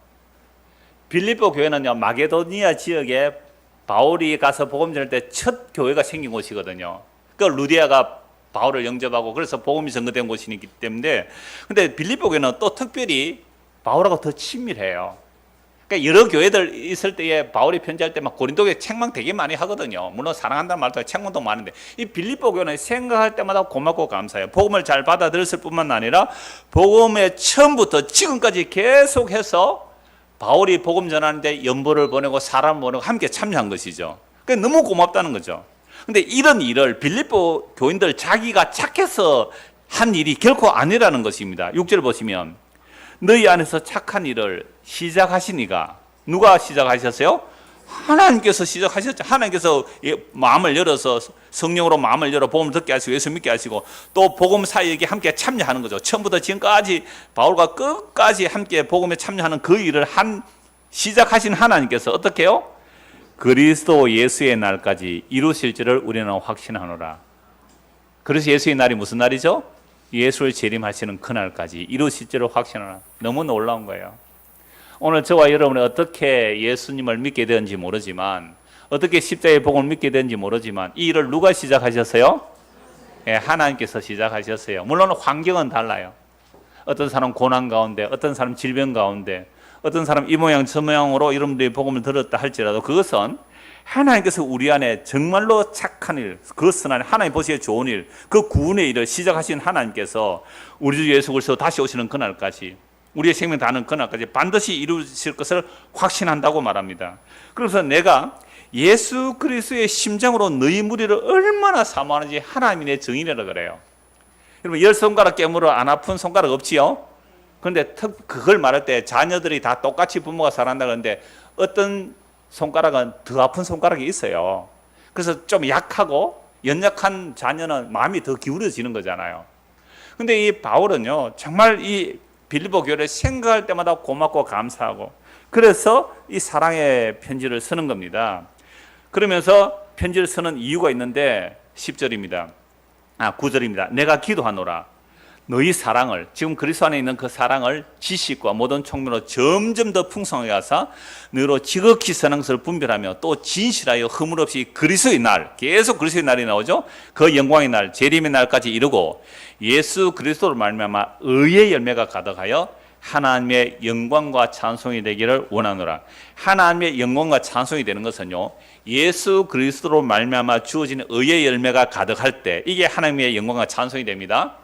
빌립보 교회는요, 마게도니아 지역에 바울이 가서 복음 전할 때 첫 교회가 생긴 곳이거든요. 그 루디아가 바울을 영접하고 그래서 복음이 전거된 곳이기 때문에. 근데 빌립보 교회는 또 특별히 바울하고 더 친밀해요. 그러니까 여러 교회들 있을 때에 바울이 편지할 때 막 고린도 교회 책망 되게 많이 하거든요. 물론 사랑한다는 말도 책망도 많은데 이 빌립보 교회는 생각할 때마다 고맙고 감사해요. 복음을 잘 받아들였을 뿐만 아니라 복음의 처음부터 지금까지 계속해서 바울이 복음 전하는데 연보를 보내고 사람을 보내고 함께 참여한 것이죠. 그러니까 너무 고맙다는 거죠. 근데 이런 일을 빌립보 교인들 자기가 착해서 한 일이 결코 아니라는 것입니다. 6절 보시면 너희 안에서 착한 일을 시작하시니가. 누가 시작하셨어요? 하나님께서 시작하셨죠. 하나님께서 마음을 열어서 성령으로 마음을 열어 복음을 듣게 하시고 예수 믿게 하시고 또 복음 사역에 함께 참여하는 거죠. 처음부터 지금까지 바울과 끝까지 함께 복음에 참여하는 그 일을 시작하신 하나님께서 어떻게 해요? 그리스도 예수의 날까지 이루실 줄을 우리는 확신하노라. 그래서 예수의 날이 무슨 날이죠? 예수를 재림하시는 그날까지 이루실 줄을 확신하노라. 너무 놀라운 거예요. 오늘 저와 여러분이 어떻게 예수님을 믿게 되는지 모르지만, 어떻게 십자가의 복음을 믿게 되는지 모르지만 이 일을 누가 시작하셨어요? 하나님께서 시작하셨어요. 물론 환경은 달라요. 어떤 사람 고난 가운데, 어떤 사람 질병 가운데, 어떤 사람 이 모양 저 모양으로 여러분들이 복음을 들었다 할지라도 그것은 하나님께서 우리 안에 정말로 착한 일, 그 선한 하나님 보시기에 좋은 일, 그 구원의 일을 시작하신 하나님께서 우리 주 예수 그리스도 다시 오시는 그날까지, 우리의 생명 다하는 그날까지 반드시 이루실 것을 확신한다고 말합니다. 그래서 내가 예수 그리스도의 심장으로 너희 무리를 얼마나 사모하는지 하나님이 내 증인이라 그래요. 여러분 10손가락 깨물어 안 아픈 손가락 없지요? 그런데 그걸 말할 때 자녀들이 다 똑같이 부모가 사랑한다 그러는데 어떤 손가락은 더 아픈 손가락이 있어요. 그래서 좀 약하고 연약한 자녀는 마음이 더 기울어지는 거잖아요. 근데 이 바울은요, 정말 이 빌립보 교회를 생각할 때마다 고맙고 감사하고, 그래서 이 사랑의 편지를 쓰는 겁니다. 그러면서 편지를 쓰는 이유가 있는데 10절입니다. 9절입니다. 내가 기도하노라. 너희 사랑을, 지금 그리스도 안에 있는 그 사랑을 지식과 모든 총명으로 점점 더 풍성하게 하사 너희로 지극히 선한 것을 분별하며 또 진실하여 허물 없이 그리스도의 날, 계속 그리스도의 날이 나오죠. 그 영광의 날, 재림의 날까지 이루고 예수 그리스도를 말미암아 의의 열매가 가득하여 하나님의 영광과 찬송이 되기를 원하노라. 하나님의 영광과 찬송이 되는 것은요, 예수 그리스도로 말미암아 주어지는 의의 열매가 가득할 때 이게 하나님의 영광과 찬송이 됩니다.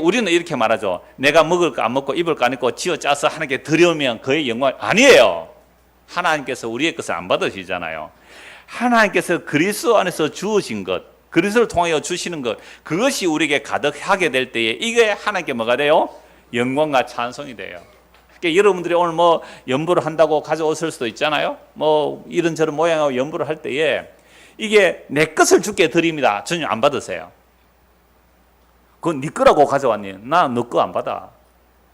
우리는 이렇게 말하죠. 내가 먹을 거 안 먹고 입을 거 안 입고 쥐어 짜서 하나님께 드려오면 그의 영광, 아니에요. 하나님께서 우리의 것을 안 받으시잖아요. 하나님께서 그리스도 안에서 주어진 것, 그리스도를 통하여 주시는 것, 그것이 우리에게 가득하게 될 때에 이게 하나님께 뭐가 돼요? 영광과 찬송이 돼요. 그러니까 여러분들이 오늘 뭐 연부를 한다고 가져오실 수도 있잖아요. 뭐 이런저런 모양하고 연부를 할 때에 이게 내 것을 주께 드립니다. 전혀 안 받으세요. 그건 네 거라고 가져왔니? 나 너 거 안 받아.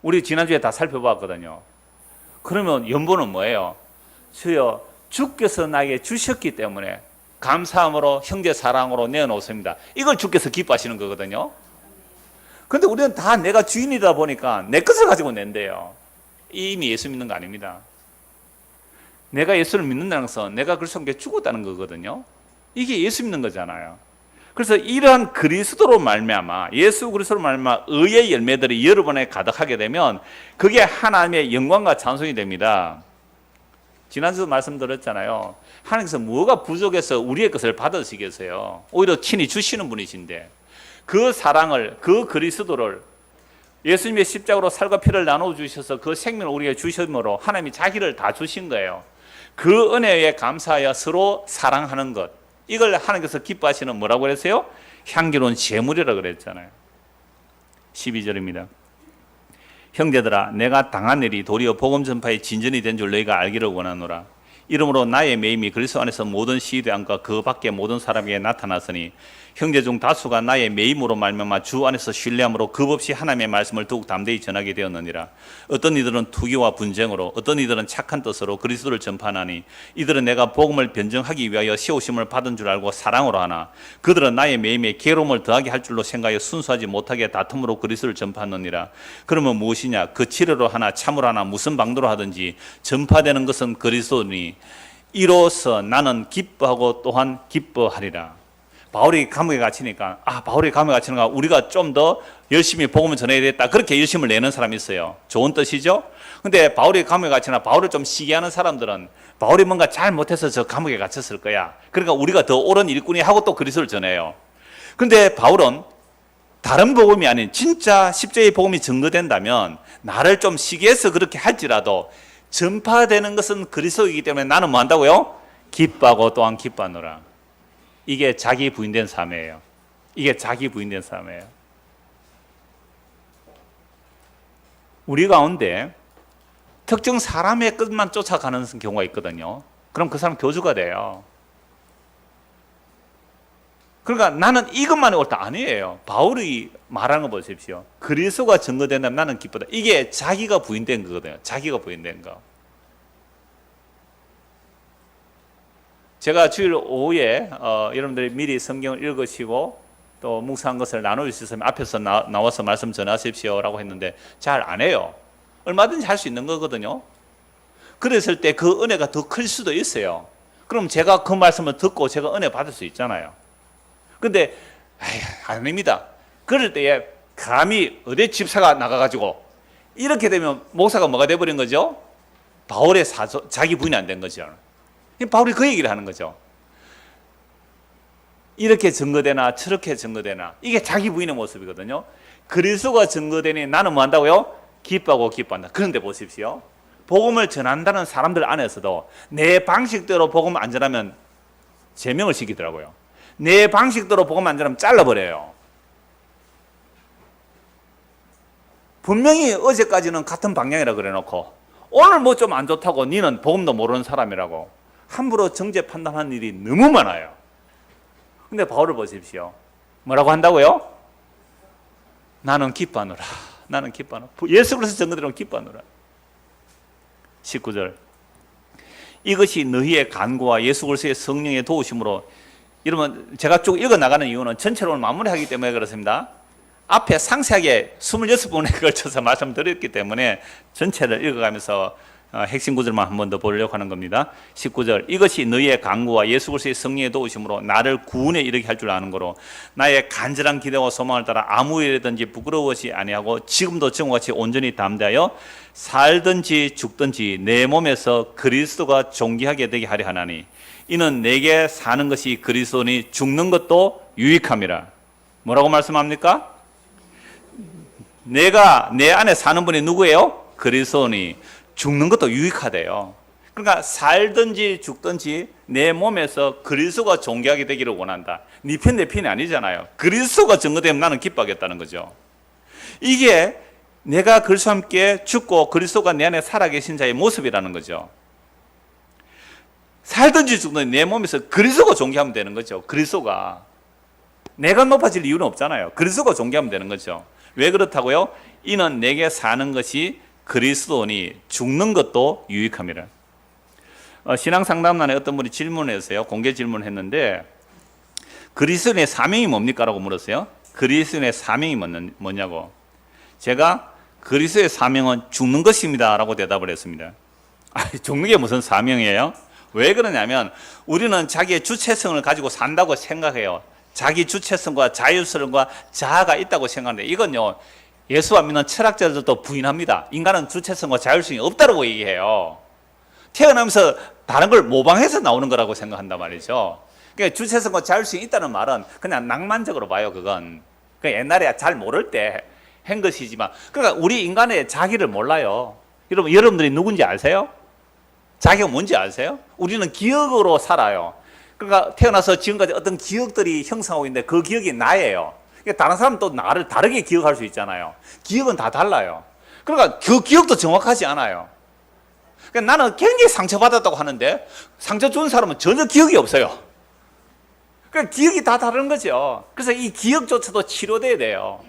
우리 지난주에 다 살펴봤거든요. 그러면 연보는 뭐예요? 주여, 주께서 나에게 주셨기 때문에 감사함으로 형제 사랑으로 내어놓습니다. 이걸 주께서 기뻐하시는 거거든요. 그런데 우리는 다 내가 주인이다 보니까 내 것을 가지고 낸대요. 이미 예수 믿는 거 아닙니다. 내가 예수를 믿는다는 것은 내가 그리스도께 죽었다는 거거든요. 이게 예수 믿는 거잖아요. 그래서 이러한 그리스도로 말미암아, 예수 그리스도로 말미암아 의의 열매들이 여러분에 가득하게 되면 그게 하나님의 영광과 찬송이 됩니다. 지난주도 말씀드렸잖아요. 하나님께서 뭐가 부족해서 우리의 것을 받으시겠어요? 오히려 친히 주시는 분이신데 그 사랑을, 그 그리스도를 예수님의 십자가로 살과 피를 나눠 주셔서 그 생명을 우리에게 주심으로 하나님이 자기를 다 주신 거예요. 그 은혜에 감사하여 서로 사랑하는 것, 이걸 하나님께서 기뻐하시는 뭐라고 그랬어요? 향기로운 제물이라고 그랬잖아요. 12절입니다. 형제들아, 내가 당한 일이 도리어 복음 전파의 진전이 된 줄 너희가 알기를 원하노라. 이러므로 나의 매임이 그리스도 안에서 모든 시대안과 그 밖의 모든 사람에게 나타났으니 형제 중 다수가 나의 매임으로 말미암아 주 안에서 신뢰함으로 겁없이 하나님의 말씀을 더욱 담대히 전하게 되었느니라. 어떤 이들은 투기와 분쟁으로, 어떤 이들은 착한 뜻으로 그리스도를 전파하나니 이들은 내가 복음을 변증하기 위하여 세우심을 받은 줄 알고 사랑으로 하나 그들은 나의 매임에 괴로움을 더하게 할 줄로 생각하여 순수하지 못하게 다툼으로 그리스도를 전파하느니라. 그러면 무엇이냐? 그 치료로 하나 참으로 하나 무슨 방도로 하든지 전파되는 것은 그리스도니 이로써 나는 기뻐하고 또한 기뻐하리라. 바울이 감옥에 갇히니까 바울이 감옥에 갇히니까 우리가 좀 더 열심히 복음을 전해야 되겠다, 그렇게 열심을 내는 사람이 있어요. 좋은 뜻이죠. 근데 바울이 감옥에 갇히나 바울을 좀 시기하는 사람들은 바울이 뭔가 잘 못해서 저 감옥에 갇혔을 거야, 그러니까 우리가 더 옳은 일꾼이 하고 또 그리스도를 전해요. 근데 바울은 다른 복음이 아닌 진짜 십자가의 복음이 증거된다면 나를 좀 시기해서 그렇게 할지라도 전파되는 것은 그리스도이기 때문에 나는 뭐 한다고요? 기뻐하고 또한 기뻐하노라. 이게 자기 부인된 삶이에요. 이게 자기 부인된 삶이에요. 우리 가운데 특정 사람의 끝만 쫓아가는 경우가 있거든요. 그럼 그 사람 교주가 돼요. 그러니까 나는 이것만이 옳다, 아니에요. 바울이 말하는 거 보십시오. 그리스도가 증거된다면 나는 기쁘다. 이게 자기가 부인된 거거든요. 자기가 부인된 거. 제가 주일 오후에 여러분들이 미리 성경을 읽으시고 또 묵상한 것을 나눠주셨으면 앞에서 나와서 말씀 전하십시오라고 했는데 잘 안 해요. 얼마든지 할 수 있는 거거든요. 그랬을 때 그 은혜가 더 클 수도 있어요. 그럼 제가 그 말씀을 듣고 제가 은혜 받을 수 있잖아요. 근데 아닙니다. 그럴 때에 감히 어디 집사가 나가가지고 이렇게 되면 목사가 뭐가 돼버린 거죠? 바울의 자기 부인이 안 된 거죠. 바울이 그 얘기를 하는 거죠. 이렇게 증거되나 저렇게 증거되나 이게 자기 부인의 모습이거든요. 그리스도가 증거되니 나는 뭐 한다고요? 기뻐하고 기뻐한다. 그런데 보십시오. 복음을 전한다는 사람들 안에서도 내 방식대로 복음 안 전하면 제명을 시키더라고요. 내 방식대로 복음 안 전하면 잘라버려요. 분명히 어제까지는 같은 방향이라 그래놓고 오늘 뭐 좀 안 좋다고 니는 복음도 모르는 사람이라고 함부로 정죄 판단하는 일이 너무 많아요. 근데 바울을 보십시오. 뭐라고 한다고요? 나는 기뻐하노라. 나는 기뻐하노라. 예수 그리스도 증거대로 기뻐하노라. 19절. 이것이 너희의 간구와 예수 그리스도의 성령의 도우심으로. 여러분 제가 쭉 읽어 나가는 이유는 전체로 마무리하기 때문에 그렇습니다. 앞에 상세하게 26번에 걸쳐서 말씀드렸기 때문에 전체를 읽어가면서 핵심 구절만 한 번 더 보려고 하는 겁니다. 19절. 이것이 너희의 간구와 예수 그리스도의 성령의 도우심으로 나를 구원에 이르게 할 줄 아는 거로 나의 간절한 기대와 소망을 따라 아무 일이든지 부끄러워하지 아니하고 지금도 정오같이 온전히 담대하여 살든지 죽든지 내 몸에서 그리스도가 존귀하게 되게 하려 하나니 이는 내게 사는 것이 그리스도니 죽는 것도 유익함이라. 뭐라고 말씀합니까? 내가 내 안에 사는 분이 누구예요? 그리스도니 죽는 것도 유익하대요. 그러니까 살든지 죽든지 내 몸에서 그리스도가 존귀하게 되기를 원한다. 네 편 내 편이 아니잖아요. 그리스도가 증거되면 나는 기뻐하겠다는 거죠. 이게 내가 그리스도와 함께 죽고 그리스도가 내 안에 살아계신 자의 모습이라는 거죠. 살든지 죽든지 내 몸에서 그리스도가 존귀하면 되는 거죠. 그리스도가. 내가 높아질 이유는 없잖아요. 그리스도가 존귀하면 되는 거죠. 왜 그렇다고요? 이는 내게 사는 것이 그리스도니 죽는 것도 유익함이라. 신앙상담단에 어떤 분이 질문을 했어요. 공개 질문을 했는데 그리스도인의 사명이 뭡니까? 라고 물었어요. 그리스도인의 사명이 뭐냐고. 제가 그리스도의 사명은 죽는 것입니다 라고 대답을 했습니다. 죽는 게 무슨 사명이에요? 왜 그러냐면 우리는 자기의 주체성을 가지고 산다고 생각해요. 자기 주체성과 자율성과 자아가 있다고 생각하는데 이건요 예수와 믿는 철학자들도 부인합니다. 인간은 주체성과 자율성이 없다고 얘기해요. 태어나면서 다른 걸 모방해서 나오는 거라고 생각한단 말이죠. 그러니까 주체성과 자율성이 있다는 말은 그냥 낭만적으로 봐요. 그건 옛날에 잘 모를 때 한 것이지만 그러니까 우리 인간의 자기를 몰라요. 여러분들이 누군지 아세요? 자기가 뭔지 아세요? 우리는 기억으로 살아요. 그러니까 태어나서 지금까지 어떤 기억들이 형성하고 있는데 그 기억이 나예요. 그러니까 다른 사람은 또 나를 다르게 기억할 수 있잖아요. 기억은 다 달라요. 그러니까 그 기억도 정확하지 않아요. 그러니까 나는 굉장히 상처받았다고 하는데 상처 준 사람은 전혀 기억이 없어요. 그러니까 기억이 다 다른 거죠. 그래서 이 기억조차도 치료돼야 돼요.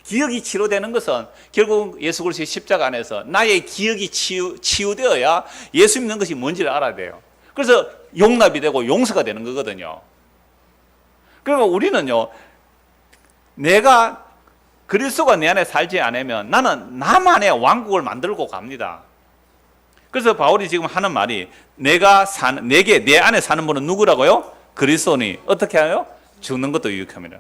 기억이 치료되는 것은 결국 예수 그리스도의 십자가 안에서 나의 기억이 치유되어야 예수 믿는 것이 뭔지를 알아야 돼요. 그래서 용납이 되고 용서가 되는 거거든요. 그러니까 우리는요, 내가 그리스도가 내 안에 살지 않으면 나는 나만의 왕국을 만들고 갑니다. 그래서 바울이 지금 하는 말이 내게 내 안에 사는 분은 누구라고요? 그리스도니 어떻게 하요? 죽는 것도 유익함이라.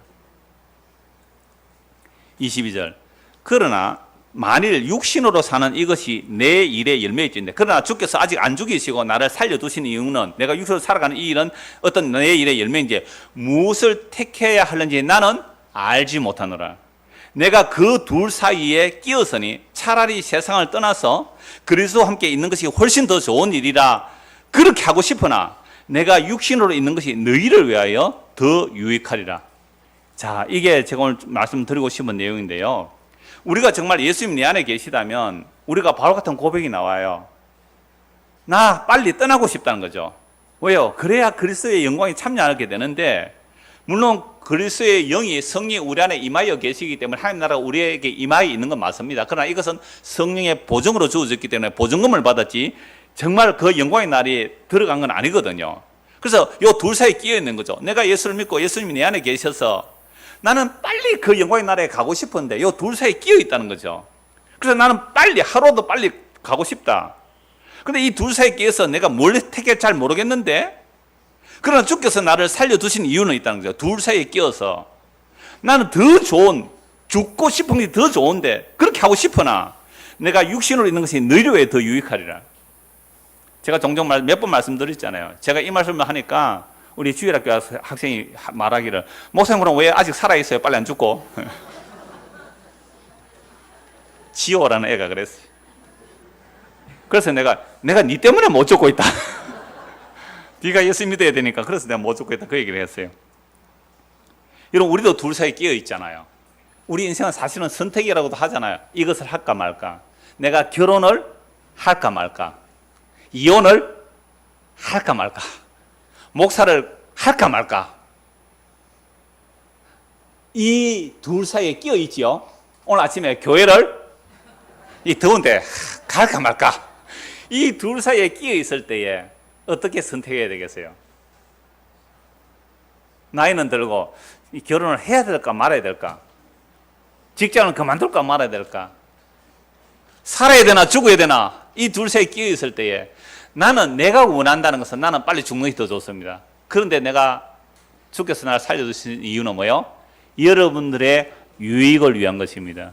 22절. 그러나 만일 육신으로 사는 이것이 내 일의 열매일진데 그러나 주께서 아직 안 죽이시고 나를 살려두신 이유는 내가 육신으로 살아가는 이 일은 어떤 내 일의 열매인지 무엇을 택해야 하는지 나는 알지 못하노라. 내가 그 둘 사이에 끼었으니 차라리 세상을 떠나서 그리스도와 함께 있는 것이 훨씬 더 좋은 일이라 그렇게 하고 싶으나 내가 육신으로 있는 것이 너희를 위하여 더 유익하리라. 자, 이게 제가 오늘 말씀드리고 싶은 내용인데요. 우리가 정말 예수님 내 안에 계시다면 우리가 바로 같은 고백이 나와요. 나 빨리 떠나고 싶다는 거죠. 왜요? 그래야 그리스도의 영광에 참여하게 되는데 물론 그리스도의 영이 성령이 우리 안에 임하여 계시기 때문에 하나님 나라가 우리에게 임하여 있는 건 맞습니다. 그러나 이것은 성령의 보증으로 주어졌기 때문에 보증금을 받았지 정말 그 영광의 날이 들어간 건 아니거든요. 그래서 이 둘 사이에 끼어 있는 거죠. 내가 예수를 믿고 예수님이 내 안에 계셔서 나는 빨리 그 영광의 나라에 가고 싶은데 이 둘 사이에 끼어 있다는 거죠. 그래서 나는 빨리 하루도 빨리 가고 싶다. 근데 이 둘 사이에 끼어서 내가 뭘 택할지 잘 모르겠는데 그러나 주께서 나를 살려두신 이유는 있다는 거죠. 둘 사이에 끼어서 나는 더 좋은 죽고 싶은 게 더 좋은데 그렇게 하고 싶으나 내가 육신으로 있는 것이 너희를 위해 더 유익하리라. 제가 종종 몇 번 말씀드렸잖아요. 제가 이 말씀을 하니까 우리 주일학교 학생이 말하기를 목사님 그럼 왜 아직 살아있어요? 빨리 안 죽고. 지호라는 애가 그랬어요. 그래서 내가 네 때문에 못 죽고 있다. 네가 예수 믿어야 되니까 그래서 내가 못 죽고 있다 그 얘기를 했어요. 여러분 우리도 둘 사이에 끼어 있잖아요. 우리 인생은 사실은 선택이라고도 하잖아요. 이것을 할까 말까. 내가 결혼을 할까 말까. 이혼을 할까 말까. 목사를 할까 말까. 이 둘 사이에 끼어 있지요. 오늘 아침에 교회를 이 더운데 갈까 말까. 이 둘 사이에 끼어 있을 때에 어떻게 선택해야 되겠어요? 나이는 들고 이 결혼을 해야 될까 말아야 될까? 직장을 그만둘까 말아야 될까? 살아야 되나 죽어야 되나? 이 둘 사이에 끼어 있을 때에 나는 내가 원한다는 것은 나는 빨리 죽는 게 더 좋습니다. 그런데 내가 주께서 나를 살려주신 이유는 뭐예요? 여러분들의 유익을 위한 것입니다.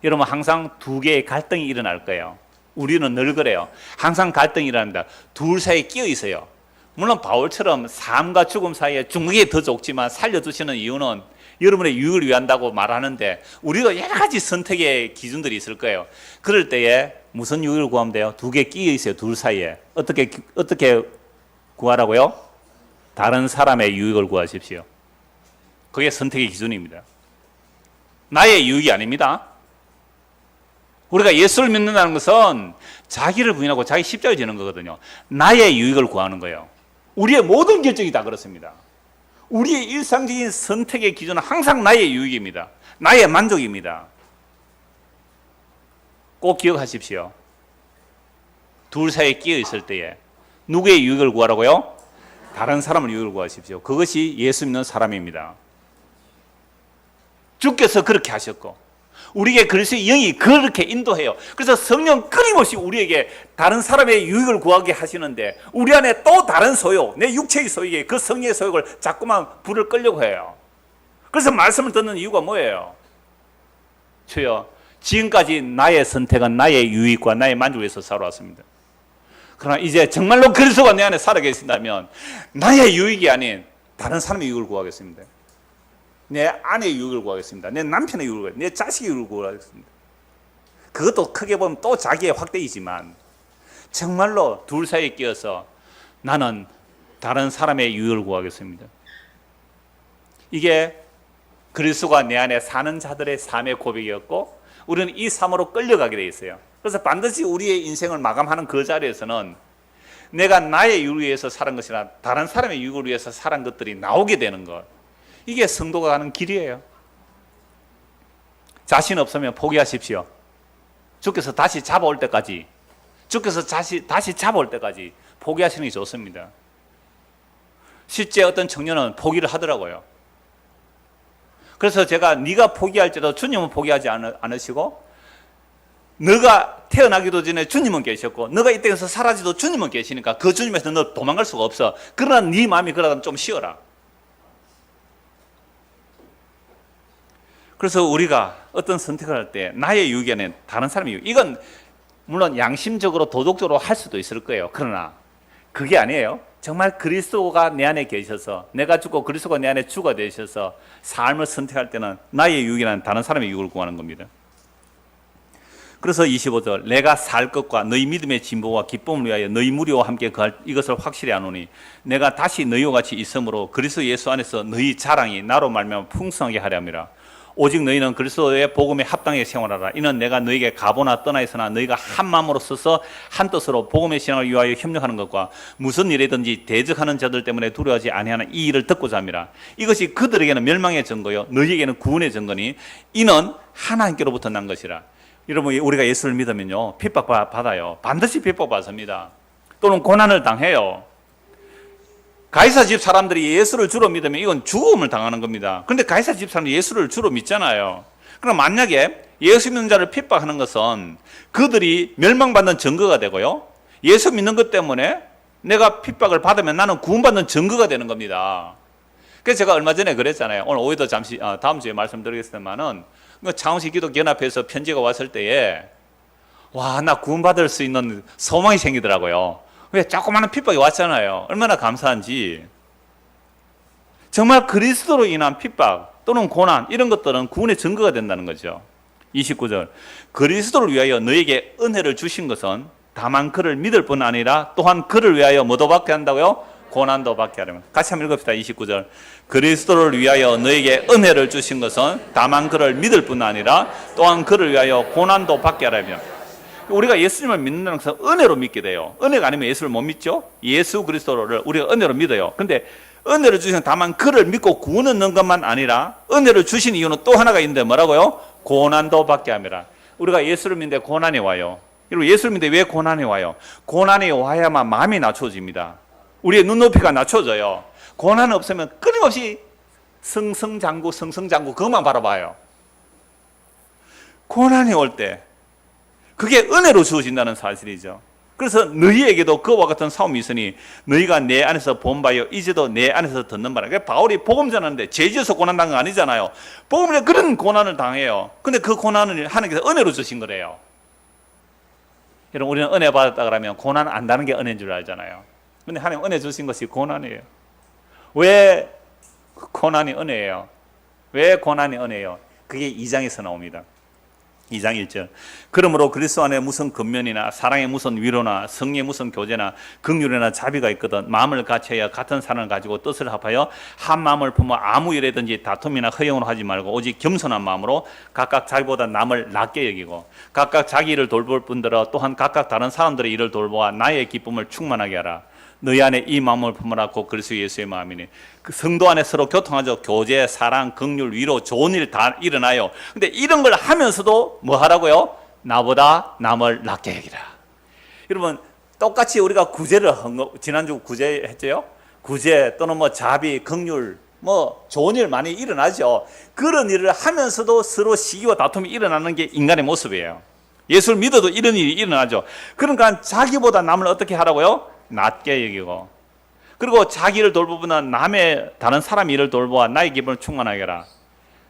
여러분 항상 두 개의 갈등이 일어날 거예요. 우리는 늘 그래요. 항상 갈등이 일어납니다. 둘 사이에 끼어 있어요. 물론 바울처럼 삶과 죽음 사이에 죽는 게 더 좋지만 살려주시는 이유는 여러분의 유익을 위한다고 말하는데 우리도 여러 가지 선택의 기준들이 있을 거예요. 그럴 때에 무슨 유익을 구하면 돼요? 두 개 끼어 있어요. 둘 사이에. 어떻게 구하라고요? 다른 사람의 유익을 구하십시오. 그게 선택의 기준입니다. 나의 유익이 아닙니다. 우리가 예수를 믿는다는 것은 자기를 부인하고 자기 십자가를 지는 거거든요. 나의 유익을 구하는 거예요. 우리의 모든 결정이 다 그렇습니다. 우리의 일상적인 선택의 기준은 항상 나의 유익입니다. 나의 만족입니다. 꼭 기억하십시오. 둘 사이에 끼어 있을 때에 누구의 유익을 구하라고요? 다른 사람의 유익을 구하십시오. 그것이 예수 믿는 사람입니다. 주께서 그렇게 하셨고 우리에게 그리스도의 영이 그렇게 인도해요. 그래서 성령 끊임없이 우리에게 다른 사람의 유익을 구하게 하시는데 우리 안에 또 다른 소욕, 내 육체의 소욕에 그 성령의 소욕을 자꾸만 불을 끌려고 해요. 그래서 말씀을 듣는 이유가 뭐예요? 주여, 지금까지 나의 선택은 나의 유익과 나의 만족을 위해서 살아왔습니다. 그러나 이제 정말로 그리스도가 내 안에 살아계신다면 나의 유익이 아닌 다른 사람의 유익을 구하겠습니다. 내 아내의 유익을 구하겠습니다. 내 남편의 유익을 구하겠습니다. 내 자식의 유익을 구하겠습니다. 그것도 크게 보면 또 자기의 확대이지만 정말로 둘 사이에 끼어서 나는 다른 사람의 유익을 구하겠습니다. 이게 그리스도가 내 안에 사는 자들의 삶의 고백이었고 우리는 이 삶으로 끌려가게 돼 있어요. 그래서 반드시 우리의 인생을 마감하는 그 자리에서는 내가 나의 유익을 위해서 살은 것이 아니라 다른 사람의 유익을 위해서 살은 것들이 나오게 되는 것. 이게 성도가 가는 길이에요. 자신 없으면 포기하십시오. 주께서 다시 잡아올 때까지, 주께서 다시 잡아올 때까지 포기하시는 게 좋습니다. 실제 어떤 청년은 포기를 하더라고요. 그래서 제가 네가 포기할지라도 주님은 포기하지 않으시고 너가 태어나기도 전에 주님은 계셨고 너가 이 땅에서 사라지도 주님은 계시니까 그 주님에서 너 도망갈 수가 없어. 그러나 네 마음이 그러다 좀 쉬어라. 그래서 우리가 어떤 선택을 할 때 나의 유익이 아닌 다른 사람의 유익, 이건 물론 양심적으로 도덕적으로 할 수도 있을 거예요. 그러나 그게 아니에요. 정말 그리스도가 내 안에 계셔서 내가 죽고 그리스도가 내 안에 주가 되셔서 삶을 선택할 때는 나의 유익이 아닌 다른 사람의 유익을 구하는 겁니다. 그래서 25절 내가 살 것과 너희 믿음의 진보와 기쁨을 위하여 너희 무리와 함께 거할 이것을 확실히 아노니 내가 다시 너희와 같이 있으므로 그리스도 예수 안에서 너희 자랑이 나로 말미암아 풍성하게 하려 함이라. 오직 너희는 그리스도의 복음에 합당하게 생활하라. 이는 내가 너희에게 가보나 떠나 있으나 너희가 한 마음으로 서서 한 뜻으로 복음의 신앙을 위하여 협력하는 것과 무슨 일이든지 대적하는 자들 때문에 두려워하지 아니하는 이 일을 듣고자 함이라. 이것이 그들에게는 멸망의 증거요 너희에게는 구원의 증거니 이는 하나님께로부터 난 것이라. 여러분 우리가 예수를 믿으면요 핍박받아요. 반드시 핍박받습니다. 또는 고난을 당해요. 가이사 집 사람들이 예수를 주로 믿으면 이건 죽음을 당하는 겁니다. 그런데 가이사 집 사람들이 예수를 주로 믿잖아요. 그럼 만약에 예수 믿는 자를 핍박하는 것은 그들이 멸망받는 증거가 되고요. 예수 믿는 것 때문에 내가 핍박을 받으면 나는 구원받는 증거가 되는 겁니다. 그래서 제가 얼마 전에 그랬잖아요. 오늘 오후에도 잠시 다음 주에 말씀드리겠습니다만은 창원시 기독연합회에서 편지가 왔을 때에 와, 나 구원받을 수 있는 소망이 생기더라고요. 왜? 조그마한 핍박이 왔잖아요. 얼마나 감사한지. 정말 그리스도로 인한 핍박 또는 고난 이런 것들은 구원의 증거가 된다는 거죠. 29절 그리스도를 위하여 너에게 은혜를 주신 것은 다만 그를 믿을 뿐 아니라 또한 그를 위하여 뭐도 받게 한다고요? 고난도 받게 하려면. 같이 한번 읽읍시다. 29절. 그리스도를 위하여 너에게 은혜를 주신 것은 다만 그를 믿을 뿐 아니라 또한 그를 위하여 고난도 받게 하려면. 우리가 예수님을 믿는다는 것은 은혜로 믿게 돼요. 은혜가 아니면 예수를 못 믿죠. 예수 그리스도를 우리가 은혜로 믿어요. 근데 은혜를 주신 다만 그를 믿고 구원 얻는 것만 아니라 은혜를 주신 이유는 또 하나가 있는데 뭐라고요? 고난도 받게 함이라. 우리가 예수를 믿는데 고난이 와요. 그리고 예수를 믿는데 왜 고난이 와요? 고난이 와야만 마음이 낮춰집니다. 우리의 눈높이가 낮춰져요. 고난 없으면 끊임없이 승승장구 그것만 바라봐요. 고난이 올 때 그게 은혜로 주어진다는 사실이죠. 그래서 너희에게도 그와 같은 싸움이 있으니 너희가 내 안에서 본 바요 이제도 내 안에서 듣는 바라. 바울이 복음 전하는데 죄지어서 고난 당한 거 아니잖아요. 복음에 그런 고난을 당해요. 근데 그 고난을 하나님께서 은혜로 주신 거래요. 여러분, 우리는 은혜 받았다 그러면 고난 안다는 게 은혜인 줄 알잖아요. 근데 하나님 은혜 주신 것이 고난이에요. 왜 고난이 은혜예요? 왜 고난이 은혜예요? 그게 2장에서 나옵니다. 2장 1절. 그러므로 그리스도 안에 무슨 근면이나 사랑의 무슨 위로나 성령의 무슨 교제나 긍휼이나 자비가 있거든 마음을 같이하여 같은 사랑을 가지고 뜻을 합하여 한 마음을 품어 아무 일이든지 다툼이나 허영으로 하지 말고 오직 겸손한 마음으로 각각 자기보다 남을 낮게 여기고 각각 자기 일을 돌볼 뿐더러 또한 각각 다른 사람들의 일을 돌보아 나의 기쁨을 충만하게 하라. 너희 안에 이 마음을 품으라. 곧 그리스도 예수의 마음이니. 그 성도 안에 서로 교통하죠. 교제, 사랑, 긍휼, 위로, 좋은 일 다 일어나요. 근데 이런 걸 하면서도 뭐 하라고요? 나보다 남을 낮게 여기라. 여러분, 똑같이 우리가 구제를 지난주 구제 했죠? 구제 또는 뭐 자비, 긍휼, 뭐 좋은 일 많이 일어나죠. 그런 일을 하면서도 서로 시기와 다툼이 일어나는 게 인간의 모습이에요. 예수를 믿어도 이런 일이 일어나죠. 그러니까 자기보다 남을 어떻게 하라고요? 낮게 여기고, 그리고 자기를 돌보보다 남의 다른 사람 일을 돌보아 나의 기쁨을 충만하게 하라.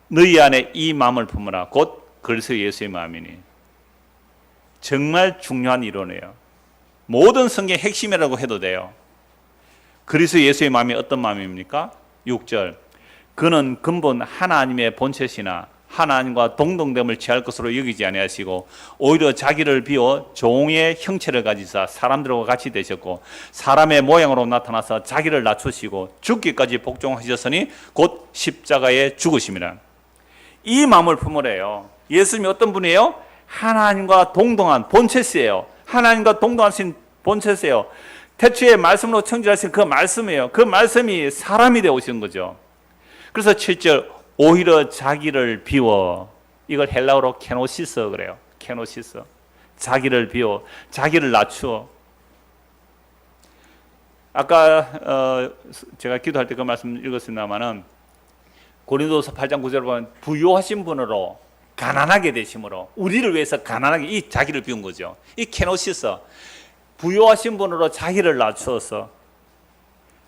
너희 안에 이 마음을 품으라. 곧 그리스도 예수의 마음이니. 정말 중요한 이론이에요. 모든 성경의 핵심이라고 해도 돼요. 그리스도 예수의 마음이 어떤 마음입니까? 6절. 그는 근본 하나님의 본체시나 하나님과 동등됨을 취할 것으로 여기지 아니하시고 오히려 자기를 비워 종의 형체를 가지사 사람들과 같이 되셨고 사람의 모양으로 나타나서 자기를 낮추시고 죽기까지 복종하셨으니 곧 십자가에 죽으심이라. 이 마음을 품으래요. 예수님이 어떤 분이에요? 하나님과 동등한 본체시예요. 하나님과 동등하신 본체세요. 태초에 말씀으로 창조하신 그 말씀이에요. 그 말씀이 사람이 되어 오신 거죠. 그래서 7절 오히려 자기를 비워, 이걸 헬라어로 케노시스 그래요. 케노시스. 자기를 비워, 자기를 낮추어. 아까 제가 기도할 때 그 말씀 읽었습니다마는 고린도서 8장 9절을 보면 부요하신 분으로 가난하게 되심으로 우리를 위해서 가난하게 이 자기를 비운 거죠. 이 케노시스. 부요하신 분으로 자기를 낮추어서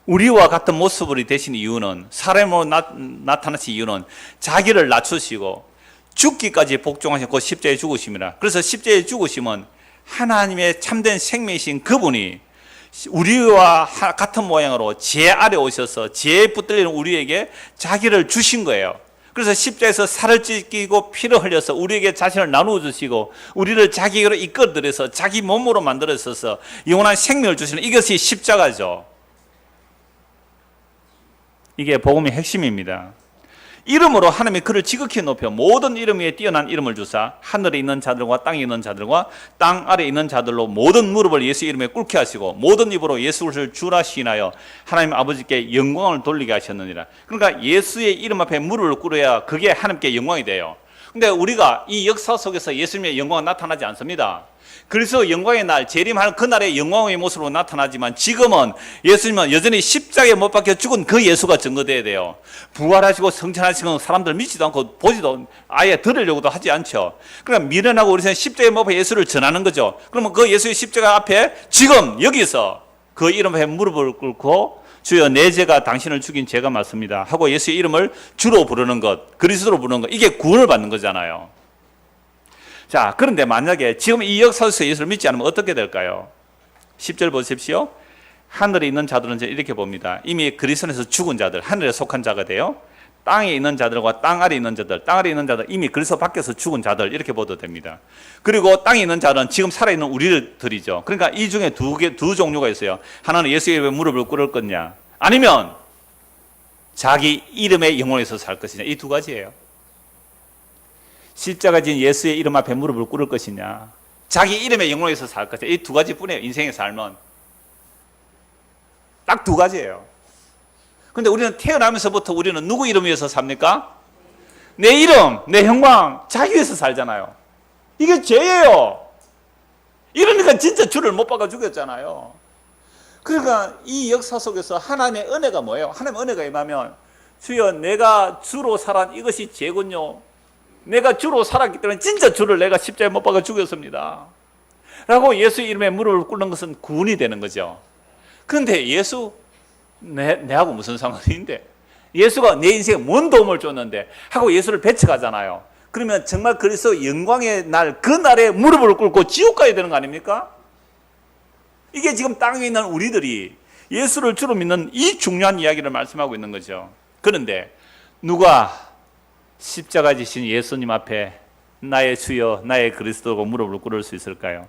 우리와 같은 모습으로 되신 이유는 사람으로 나타나신 이유는 자기를 낮추시고 죽기까지 복종하셨고 십자가에 죽으심이라. 그래서 십자가에 죽으심은 하나님의 참된 생명이신 그분이 우리와 같은 모양으로 제 아래 오셔서 제 붙들리는 우리에게 자기를 주신 거예요. 그래서 십자가에서 살을 찢기고 피를 흘려서 우리에게 자신을 나누어 주시고 우리를 자기로 이끌어들여서 자기 몸으로 만들어서 영원한 생명을 주시는 이것이 십자가죠. 이게 복음의 핵심입니다. 이름으로 하나님이 그를 지극히 높여 모든 이름 위에 뛰어난 이름을 주사 하늘에 있는 자들과 땅에 있는 자들과 땅 아래에 있는 자들로 모든 무릎을 예수 이름에 꿇게 하시고 모든 입으로 예수를 주라 시인하여 하나님 아버지께 영광을 돌리게 하셨느니라. 그러니까 예수의 이름 앞에 무릎을 꿇어야 그게 하나님께 영광이 돼요. 근데 우리가 이 역사 속에서 예수님의 영광은 나타나지 않습니다. 그래서 영광의 날, 재림하는 그날의 영광의 모습으로 나타나지만 지금은 예수님은 여전히 십자가에 못 박혀 죽은 그 예수가 증거돼야 돼요. 부활하시고 성천하시고 사람들 믿지도 않고 보지도 아예 들으려고도 하지 않죠. 그러니까 미련하고 우리는 십자가에 못 박혀 예수를 전하는 거죠. 그러면 그 예수의 십자가 앞에 지금 여기서 그 이름 앞에 무릎을 꿇고 주여 내 죄가 당신을 죽인 죄가 맞습니다 하고 예수의 이름을 주로 부르는 것, 그리스도로 부르는 것, 이게 구원을 받는 거잖아요. 자, 그런데 만약에 지금 이 역사에서 예수를 믿지 않으면 어떻게 될까요? 10절 보십시오. 하늘에 있는 자들은 이렇게 봅니다. 이미 그리스도에서 죽은 자들, 하늘에 속한 자가 돼요. 땅에 있는 자들과 땅 아래 있는 자들, 땅 아래 있는 자들 이미 그리스도 밖에서 죽은 자들 이렇게 보도 됩니다. 그리고 땅에 있는 자는 지금 살아있는 우리들이죠. 그러니까 이 중에 두 종류가 있어요. 하나는 예수의 이름에 무릎을 꿇을 거냐, 아니면 자기 이름의 영혼에서 살 것이냐. 이 두 가지예요. 십자가 진 예수의 이름 앞에 무릎을 꿇을 것이냐, 자기 이름의 영혼에서 살 것이냐. 이 두 가지뿐이에요. 인생의 삶은 딱 두 가지예요. 근데 우리는 태어나면서부터 우리는 누구 이름 위해서 삽니까? 내 이름, 내 형광, 자기 위해서 살잖아요. 이게 죄예요. 이러니까 진짜 주를 못 박아 죽였잖아요. 그러니까 이 역사 속에서 하나님의 은혜가 뭐예요? 하나님의 은혜가 임하면, 주여 내가 주로 살았, 이것이 죄군요. 내가 주로 살았기 때문에 진짜 주를 내가 십자가에 못 박아 죽였습니다 라고 예수의 이름에 무릎을 꿇는 것은 구원이 되는 거죠. 그런데 예수, 내하고 무슨 상관인데, 예수가 내 인생에 뭔 도움을 줬는데 하고 예수를 배척하잖아요. 그러면 정말 그리스도 영광의 날, 그 날에 무릎을 꿇고 지옥 가야 되는 거 아닙니까? 이게 지금 땅에 있는 우리들이 예수를 주로 믿는 이 중요한 이야기를 말씀하고 있는 거죠. 그런데 누가 십자가 지신 예수님 앞에 나의 주여, 나의 그리스도고 무릎을 꿇을 수 있을까요?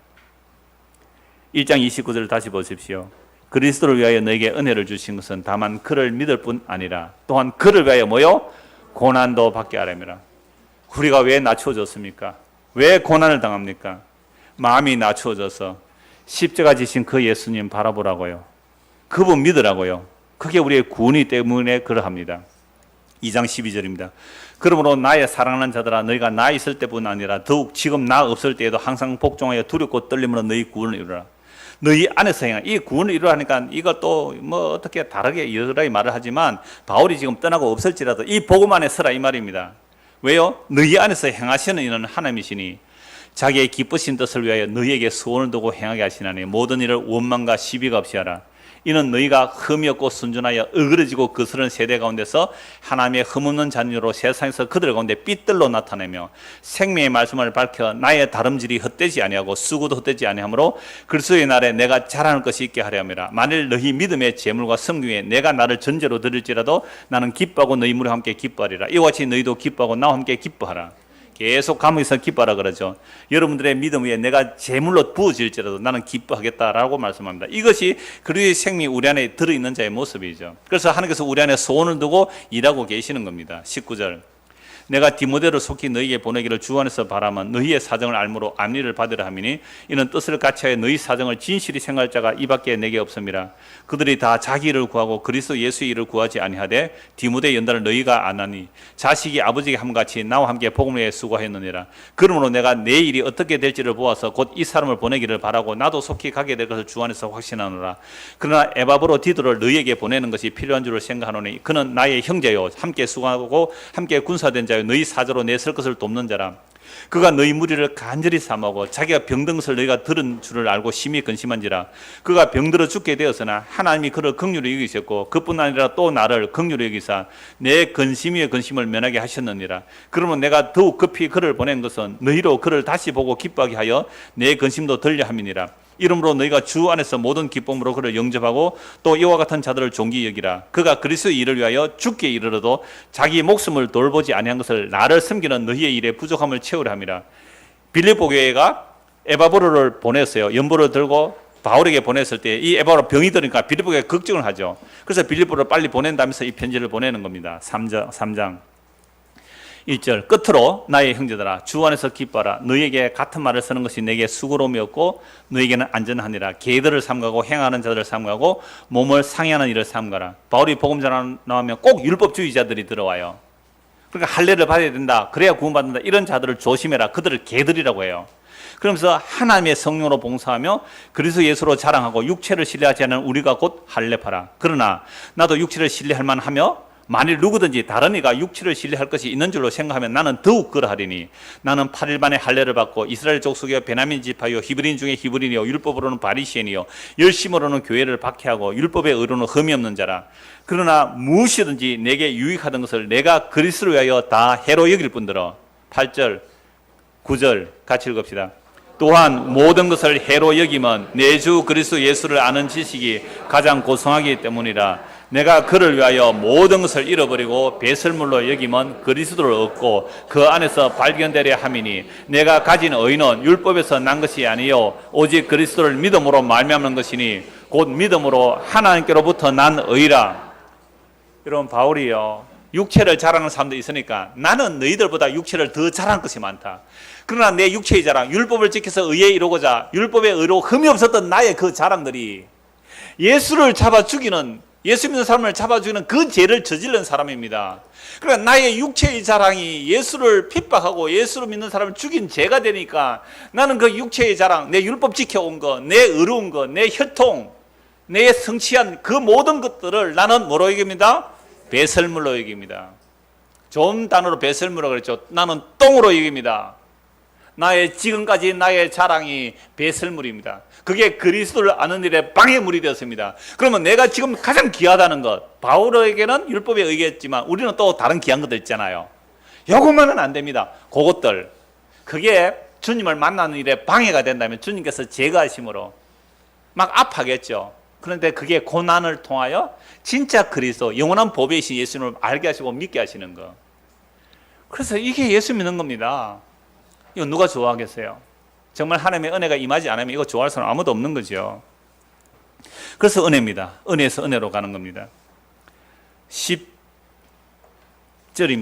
1장 29절을 다시 보십시오. 그리스도를 위하여 너에게 은혜를 주신 것은 다만 그를 믿을 뿐 아니라 또한 그를 위하여 뭐요? 고난도 받게 하려니라. 우리가 왜 낮춰졌습니까? 왜 고난을 당합니까? 마음이 낮춰져서 십자가 지신 그 예수님 바라보라고요. 그분 믿으라고요. 그게 우리의 구원이 때문에 그러합니다. 2장 12절입니다. 그러므로 나의 사랑하는 자들아, 너희가 나 있을 때뿐 아니라 더욱 지금 나 없을 때에도 항상 복종하여 두렵고 떨림으로 너희 구원을 이루라. 너희 안에서 행한 이 구원을 이루라니까 이것도 뭐 어떻게 다르게 여러 말을 하지만 바울이 지금 떠나고 없을지라도 이 복음 안에 서라 이 말입니다. 왜요? 너희 안에서 행하시는 이는 하나님이시니 자기의 기쁘신 뜻을 위하여 너희에게 소원을 두고 행하게 하시나니 모든 일을 원망과 시비가 없이 하라. 이는 너희가 흠이 없고 순전하여 어그러지고 거스른 세대 가운데서 하나님의 흠없는 자녀로 세상에서 그들 가운데 삐뚤로 나타내며 생명의 말씀을 밝혀 나의 다름질이 헛되지 아니하고 수고도 헛되지 아니하므로 그리스도의 날에 내가 자랑할 것이 있게 하려 함이라. 만일 너희 믿음의 재물과 성경에 내가 나를 전제로 드릴지라도 나는 기뻐하고 너희 무리와 함께 기뻐하리라. 이와 같이 너희도 기뻐하고 나와 함께 기뻐하라. 계속 감옥에서 기뻐하라 그러죠. 여러분들의 믿음 위에 내가 제물로 부어질지라도 나는 기뻐하겠다라고 말씀합니다. 이것이 그리스도의 생명이 우리 안에 들어있는 자의 모습이죠. 그래서 하나님께서 우리 안에 소원을 두고 일하고 계시는 겁니다. 19절 내가 디모데를 속히 너희에게 보내기를 주 안에서 바라면 너희의 사정을 알므로 안리를 받으라 하미니 이는 뜻을 같이하여 너희 사정을 진실히 생각할 자가 이밖에 내게 없음이라. 그들이 다 자기 일을 구하고 그리스도 예수의 일을 구하지 아니하되 디모데 연단을 너희가 아나니 자식이 아버지에게 함같이 나와 함께 복음을 위해 수고하였느니라. 그러므로 내가 내 일이 어떻게 될지를 보아서 곧 이 사람을 보내기를 바라고 나도 속히 가게 될 것을 주 안에서 확신하노라. 그러나 에바브로 디도를 너희에게 보내는 것이 필요한 줄을 생각하노니 그는 나의 형제요 함께 수고하고 함께 군사된 자요 너희 사저로 내 설 것을 돕는 자라. 그가 너희 무리를 간절히 삼하고 자기가 병든 것을 너희가 들은 줄을 알고 심히 근심한지라. 그가 병들어 죽게 되었으나 하나님이 그를 긍휼히 여기셨고 그뿐 아니라 또 나를 긍휼히 여기사 내 근심 위에 근심을 면하게 하셨느니라. 그러면 내가 더욱 급히 그를 보낸 것은 너희로 그를 다시 보고 기뻐하게 하여 내 근심도 덜려 함이니라. 이러므로 너희가 주 안에서 모든 기쁨으로 그를 영접하고 또 이와 같은 자들을 존귀히 여기라. 그가 그리스도의 일을 위하여 죽게 이르러도 자기 목숨을 돌보지 아니한 것을 나를 섬기는 너희의 일에 부족함을 채우려 함이라. 빌립보 교회가 에바브로를 보냈어요. 연보를 들고 바울에게 보냈을 때 이 에바브로 병이 드니까 빌립보 교회가 걱정을 하죠. 그래서 빌립보를 빨리 보낸다면서 이 편지를 보내는 겁니다. 3장 1절 끝으로 나의 형제들아 주 안에서 기뻐하라. 너희에게 같은 말을 쓰는 것이 내게 수고로움이었고 너희에게는 안전하니라. 계들을 삼가고 행하는 자들을 삼가고 몸을 상해하는 일을 삼가라. 바울이 복음 전하면 꼭 율법주의자들이 들어와요. 그러니까 할례를 받아야 된다. 그래야 구원받는다. 이런 자들을 조심해라. 그들을 계들이라고 해요. 그러면서 하나님의 성령으로 봉사하며 그리스도 예수로 자랑하고 육체를 신뢰하지 않는 우리가 곧 할례파라. 그러나 나도 육체를 신뢰할 만하며 만일 누구든지 다른 이가 육체를 신뢰할 것이 있는 줄로 생각하면 나는 더욱 그러하리니 나는 8일 만에 할례를 받고 이스라엘 족속이요 베냐민 지파요 히브리인 중에 히브리인이요 율법으로는 바리새인이요 열심으로는 교회를 박해하고 율법의 의로는 흠이 없는 자라. 그러나 무엇이든지 내게 유익하던 것을 내가 그리스도를 위하여 다 해로 여길 뿐더러 8절 9절 같이 읽읍시다. 또한 모든 것을 해로 여기면 내 주 그리스도 예수를 아는 지식이 가장 고성하기 때문이라. 내가 그를 위하여 모든 것을 잃어버리고 배설물로 여기면 그리스도를 얻고 그 안에서 발견되려 함이니 내가 가진 의는 율법에서 난 것이 아니요 오직 그리스도를 믿음으로 말미암는 것이니 곧 믿음으로 하나님께로부터 난 의라. 여러분, 바울이요, 육체를 자랑하는 사람도 있으니까 나는 너희들보다 육체를 더 자랑할 것이 많다. 그러나 내 육체의 자랑, 율법을 지켜서 의에 이루고자 율법의 의로 흠이 없었던 나의 그 자랑들이 예수를 잡아 죽이는, 예수 믿는 사람을 잡아 죽이는 그 죄를 저지른 사람입니다. 그러니까 나의 육체의 자랑이 예수를 핍박하고 예수를 믿는 사람을 죽인 죄가 되니까 나는 그 육체의 자랑, 내 율법 지켜온 것, 내 의로운 것, 내 혈통, 내 성취한 그 모든 것들을 나는 뭐로 여깁니다? 배설물로 여깁니다. 좋은 단어로 배설물이라고 그랬죠. 나는 똥으로 여깁니다. 나의 지금까지 나의 자랑이 배설물입니다. 그게 그리스도를 아는 일에 방해물이 되었습니다. 그러면 내가 지금 가장 귀하다는 것, 바울에게는 율법에 의했지만 우리는 또 다른 귀한 것들 있잖아요. 요것만은 안 됩니다. 그것들, 그게 주님을 만나는 일에 방해가 된다면 주님께서 제거하심으로 막 아파하겠죠. 그런데 그게 고난을 통하여 진짜 그리스도, 영원한 보배이신 예수님을 알게 하시고 믿게 하시는 것. 그래서 이게 예수 믿는 겁니다. 이거 누가 좋아하겠어요? 정말 하나님의 은혜가 임하지 않으면 이거 좋아할 사람 아무도 없는 거죠. 그래서 은혜입니다. 은혜에서 은혜로 가는 겁니다. 10절입니다.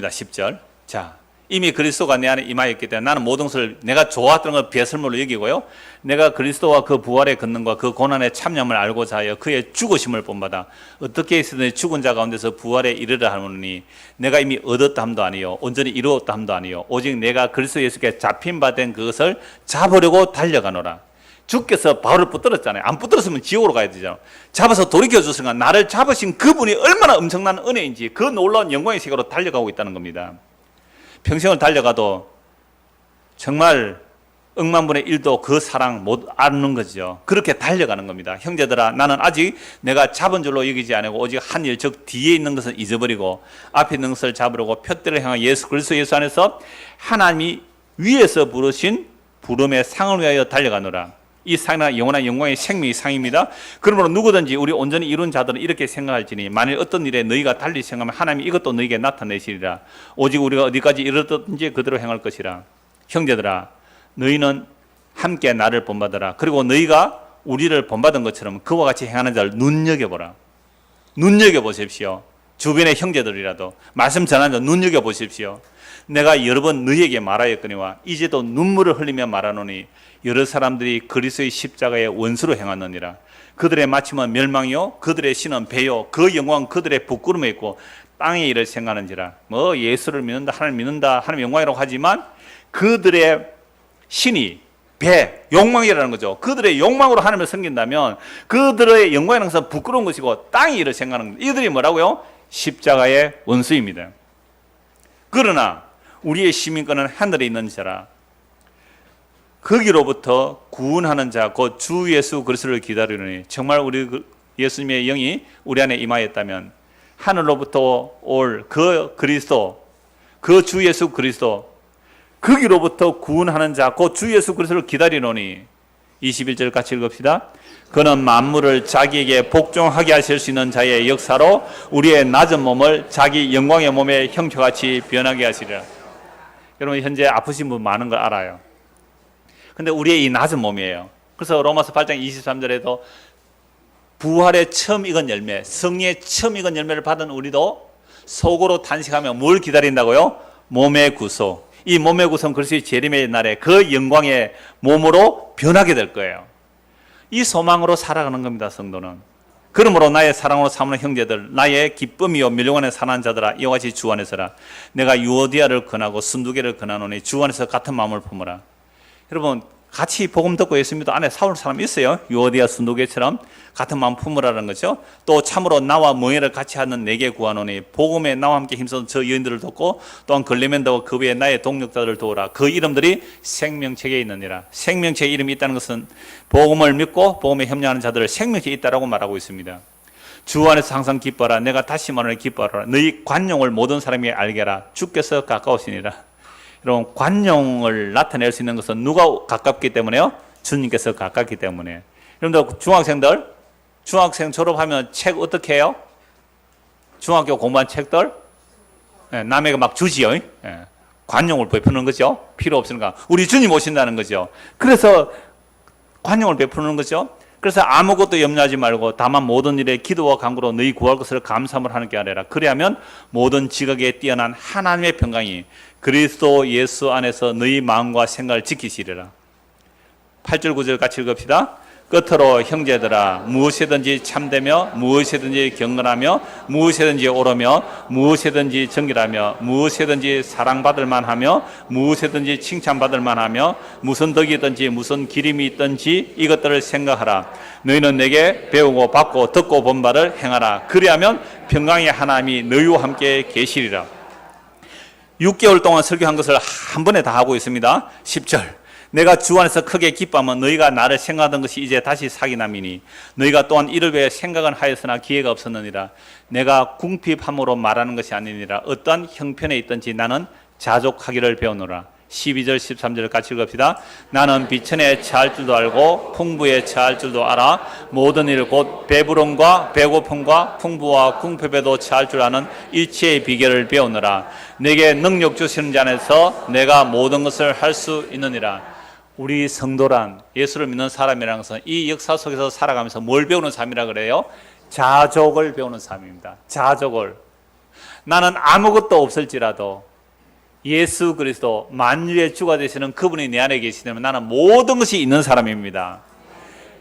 10절. 자, 이미 그리스도가 내 안에 임하였기 때문에 나는 모든 것을 내가 좋아했던 걸 배설물로 여기고요. 내가 그리스도와 그 부활의 권능과 그 고난의 참념을 알고자 하여 그의 죽으심을 본받아 어떻게 있으든지 죽은 자 가운데서 부활에 이르려 하노니 내가 이미 얻었다 함도 아니요 온전히 이루었다 함도 아니요 오직 내가 그리스도 예수께 잡힌 바 된 그것을 잡으려고 달려가노라. 주께서 바울을 붙들었잖아요. 안 붙들었으면 지옥으로 가야 되잖아요. 잡아서 돌이켜줬으니까 나를 잡으신 그분이 얼마나 엄청난 은혜인지 그 놀라운 영광의 세계로 달려가고 있다는 겁니다. 평생을 달려가도 정말 억만분의 1도 그 사랑 못 아는 거죠. 그렇게 달려가는 겁니다. 형제들아, 나는 아직 내가 잡은 줄로 여기지 않고 오직 한 일, 즉 뒤에 있는 것을 잊어버리고 앞에 있는 것을 잡으려고 푯대를 향한 예수 그리스도 예수 안에서 하나님이 위에서 부르신 부름의 상을 위하여 달려가노라. 이 상은 영원한 영광의 생명의 상입니다. 그러므로 누구든지 우리 온전히 이룬 자들은 이렇게 생각할지니 만일 어떤 일에 너희가 달리 생각하면 하나님이 이것도 너희에게 나타내시리라. 오직 우리가 어디까지 이르렀든지 그대로 행할 것이라. 형제들아, 너희는 함께 나를 본받아라. 그리고 너희가 우리를 본받은 것처럼 그와 같이 행하는 자를 눈여겨보라. 눈여겨보십시오. 주변의 형제들이라도 말씀 전하는 자 눈여겨보십시오. 내가 여러 번 너희에게 말하였거니와 이제도 눈물을 흘리며 말하노니 여러 사람들이 그리스도의 십자가의 원수로 행하느니라. 그들의 마침은 멸망이요 그들의 신은 배요 그 영광 그들의 부끄러움에 있고 땅의 일을 생각하는지라. 뭐 예수를 믿는다, 하나님 믿는다, 하나님 영광이라고 하지만 그들의 신이 배, 욕망이라는 거죠. 그들의 욕망으로 하나님을 섬긴다면 그들의 영광이라는 것은 부끄러운 것이고 땅의 일을 생각하는 겁니다. 이들이 뭐라고요? 십자가의 원수입니다. 그러나 우리의 시민권은 하늘에 있는 자라. 거기로부터 구원하는 자 곧 주 예수 그리스도를 기다리노니. 정말 우리 예수님의 영이 우리 안에 임하였다면 하늘로부터 올 그 그리스도, 그 주 예수 그리스도, 거기로부터 구원하는 자 곧 주 예수 그리스도를 기다리노니. 21절 같이 읽읍시다. 그는 만물을 자기에게 복종하게 하실 수 있는 자의 역사로 우리의 낮은 몸을 자기 영광의 몸의 형체같이 변하게 하시리라. 여러분, 현재 아프신 분 많은 걸 알아요. 근데 우리의 이 낮은 몸이에요. 그래서 로마서 8장 23절에도 부활의 처음 익은 열매, 성리의 처음 익은 열매를 받은 우리도 속으로 탄식하며 뭘 기다린다고요? 몸의 구속. 이 몸의 구속 그리스도의 재림의 날에 그 영광의 몸으로 변하게 될 거예요. 이 소망으로 살아가는 겁니다, 성도는. 그러므로 나의 사랑으로 삼는 형제들, 나의 기쁨이요 밀용 안에 사는 자들아, 이와 같이 주 안에서라. 내가 유오디아를 권하고 순두개를 권하노니 주 안에서 같은 마음을 품으라. 여러분, 같이 복음 듣고 예수 믿어 안에 사올 사람 있어요? 유오디아 순두개처럼 같은 마음 품으라는 거죠. 또 참으로 나와 멍에를 같이 하는 내게 구하노니 복음에 나와 함께 힘써 저 여인들을 돕고 또한 글레멘더와 그 외에 나의 동력자들을 도우라. 그 이름들이 생명책에 있느니라. 생명책에 이름이 있다는 것은 복음을 믿고 복음에 협력하는 자들을 생명책에 있다라고 말하고 있습니다. 주 안에서 항상 기뻐라. 내가 다시 말하노니 기뻐하라. 너희 관용을 모든 사람이 알게라. 주께서 가까우시니라. 여러분, 관용을 나타낼 수 있는 것은 누가 가깝기 때문에요? 주님께서 가깝기 때문에. 여러분들 중학생들, 중학생 졸업하면 책 어떻게 해요? 중학교 공부한 책들 남에게 막 주지요. 관용을 베푸는 거죠. 필요 없으니까 우리 주님 오신다는 거죠. 그래서 관용을 베푸는 거죠. 그래서 아무것도 염려하지 말고 다만 모든 일에 기도와 간구로 너희 구할 것을 감사함을 하는 게 아니라 그리하면 모든 지각에 뛰어난 하나님의 평강이 그리스도 예수 안에서 너희 마음과 생각을 지키시리라. 8절 9절 같이 읽읍시다. 끝으로 형제들아 무엇이든지 참되며 무엇이든지 경건하며 무엇이든지 옳으며 무엇이든지 정결하며 무엇이든지 사랑받을 만하며 무엇이든지 칭찬받을 만하며 무슨 덕이든지 무슨 기림이 있든지 이것들을 생각하라. 너희는 내게 배우고 받고 듣고 본 바를 행하라. 그리하면 평강의 하나님이 너희와 함께 계시리라. 6개월 동안 설교한 것을 한 번에 다 하고 있습니다. 10절 내가 주 안에서 크게 기뻐하면 너희가 나를 생각하던 것이 이제 다시 사기남이니 너희가 또한 이를 위해 생각은 하였으나 기회가 없었느니라. 내가 궁핍함으로 말하는 것이 아니니라. 어떠한 형편에 있든지 나는 자족하기를 배우노라. 12절 13절 같이 읽읍시다. 나는 비천에 처할 줄도 알고 풍부에 처할 줄도 알아. 모든 일 곧 배부름과 배고픔과 풍부와 궁핍에도 처할 줄 아는 일체의 비결을 배우노라. 내게 능력 주시는 자 안에서 내가 모든 것을 할 수 있느니라. 우리 성도란 예수를 믿는 사람이라는 것은 이 역사 속에서 살아가면서 뭘 배우는 삶이라 그래요? 자족을 배우는 삶입니다. 자족을. 나는 아무것도 없을지라도 예수 그리스도 만유의 주가 되시는 그분이 내 안에 계시다면 나는 모든 것이 있는 사람입니다.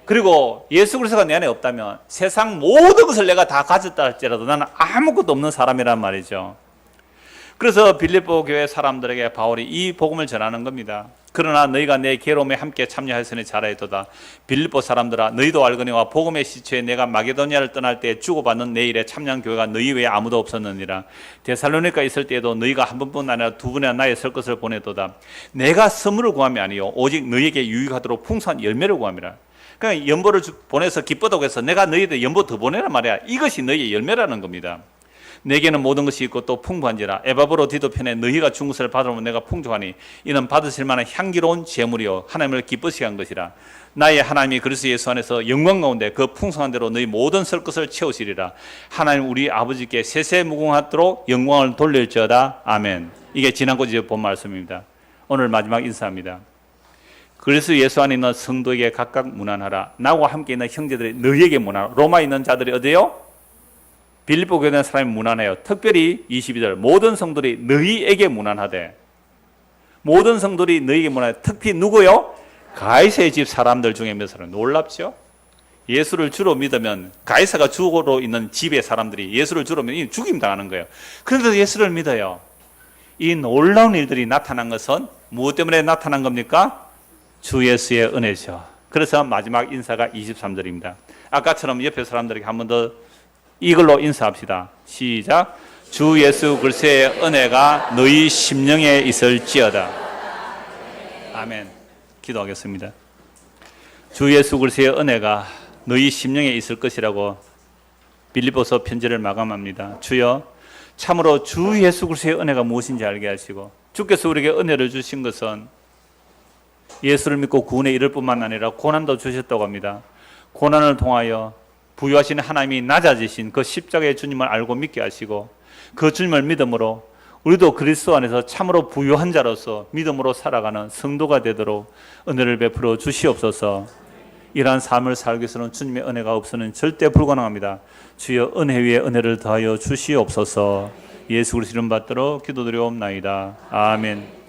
그리고 예수 그리스도가 내 안에 없다면 세상 모든 것을 내가 다 가졌다 할지라도 나는 아무것도 없는 사람이란 말이죠. 그래서 빌립보 교회 사람들에게 바울이 이 복음을 전하는 겁니다. 그러나 너희가 내 괴로움에 함께 참여하였으니 잘하였도다. 빌립보 사람들아 너희도 알거니와 복음의 시초에 내가 마게도니아를 떠날 때 주고받는 내 일에 참여한 교회가 너희 외에 아무도 없었느니라. 데살로니가 있을 때에도 너희가 한 번뿐 아니라 두 번이나 나의 설 것을 보내도다. 내가 선물을 구함이 아니요 오직 너희에게 유익하도록 풍성한 열매를 구함이라. 그러니까 연보를 보내서 기쁘다고 해서 내가 너희들 연보 더 보내란 말이야. 이것이 너희의 열매라는 겁니다. 내게는 모든 것이 있고 또 풍부한지라. 에바브로디도 편에 너희가 준 것을 받으면 내가 풍족하니 이는 받으실 만한 향기로운 제물이요 하나님을 기쁘시게 한 것이라. 나의 하나님이 그리스도 예수 안에서 영광 가운데 그 풍성한 대로 너희 모든 설 것을 채우시리라. 하나님 우리 아버지께 세세무궁하도록 영광을 돌릴지어다. 아멘. 이게 지난주에 본 말씀입니다. 오늘 마지막 인사합니다. 그리스도 예수 안에 있는 성도에게 각각 문안하라. 나와 함께 있는 형제들이 너희에게 문안하라. 로마에 있는 자들이 어디요? 빌립보 교회 사람이 문안해요. 특별히 22절 모든 성도들이 너희에게 문안하되. 모든 성도들이 너희에게 문안해. 특히 누구요? 가이사의 집 사람들 중에 몇 사람. 놀랍죠? 예수를 주로 믿으면 가이사가 주로 있는 집의 사람들이 예수를 주로 믿으면 죽임 당하는 거예요. 그런데도 예수를 믿어요. 이 놀라운 일들이 나타난 것은 무엇 때문에 나타난 겁니까? 주 예수의 은혜죠. 그래서 마지막 인사가 23절입니다. 아까처럼 옆에 사람들에게 한 번 더 이걸로 인사합시다. 시작. 주 예수 그리스도의 은혜가 너희 심령에 있을지어다. 아멘. 기도하겠습니다. 주 예수 그리스도의 은혜가 너희 심령에 있을 것이라고 빌립보서 편지를 마감합니다. 주여 참으로 주 예수 그리스도의 은혜가 무엇인지 알게 하시고 주께서 우리에게 은혜를 주신 것은 예수를 믿고 구원에 이를 뿐만 아니라 고난도 주셨다고 합니다. 고난을 통하여 부유하신 하나님이 낮아지신 그 십자가의 주님을 알고 믿게 하시고 그 주님을 믿음으로 우리도 그리스도 안에서 참으로 부유한 자로서 믿음으로 살아가는 성도가 되도록 은혜를 베풀어 주시옵소서. 이러한 삶을 살기 위해서는 주님의 은혜가 없으면 절대 불가능합니다. 주여 은혜 위에 은혜를 더하여 주시옵소서. 예수 그리스도 이름 받들어 기도드리옵나이다. 아멘.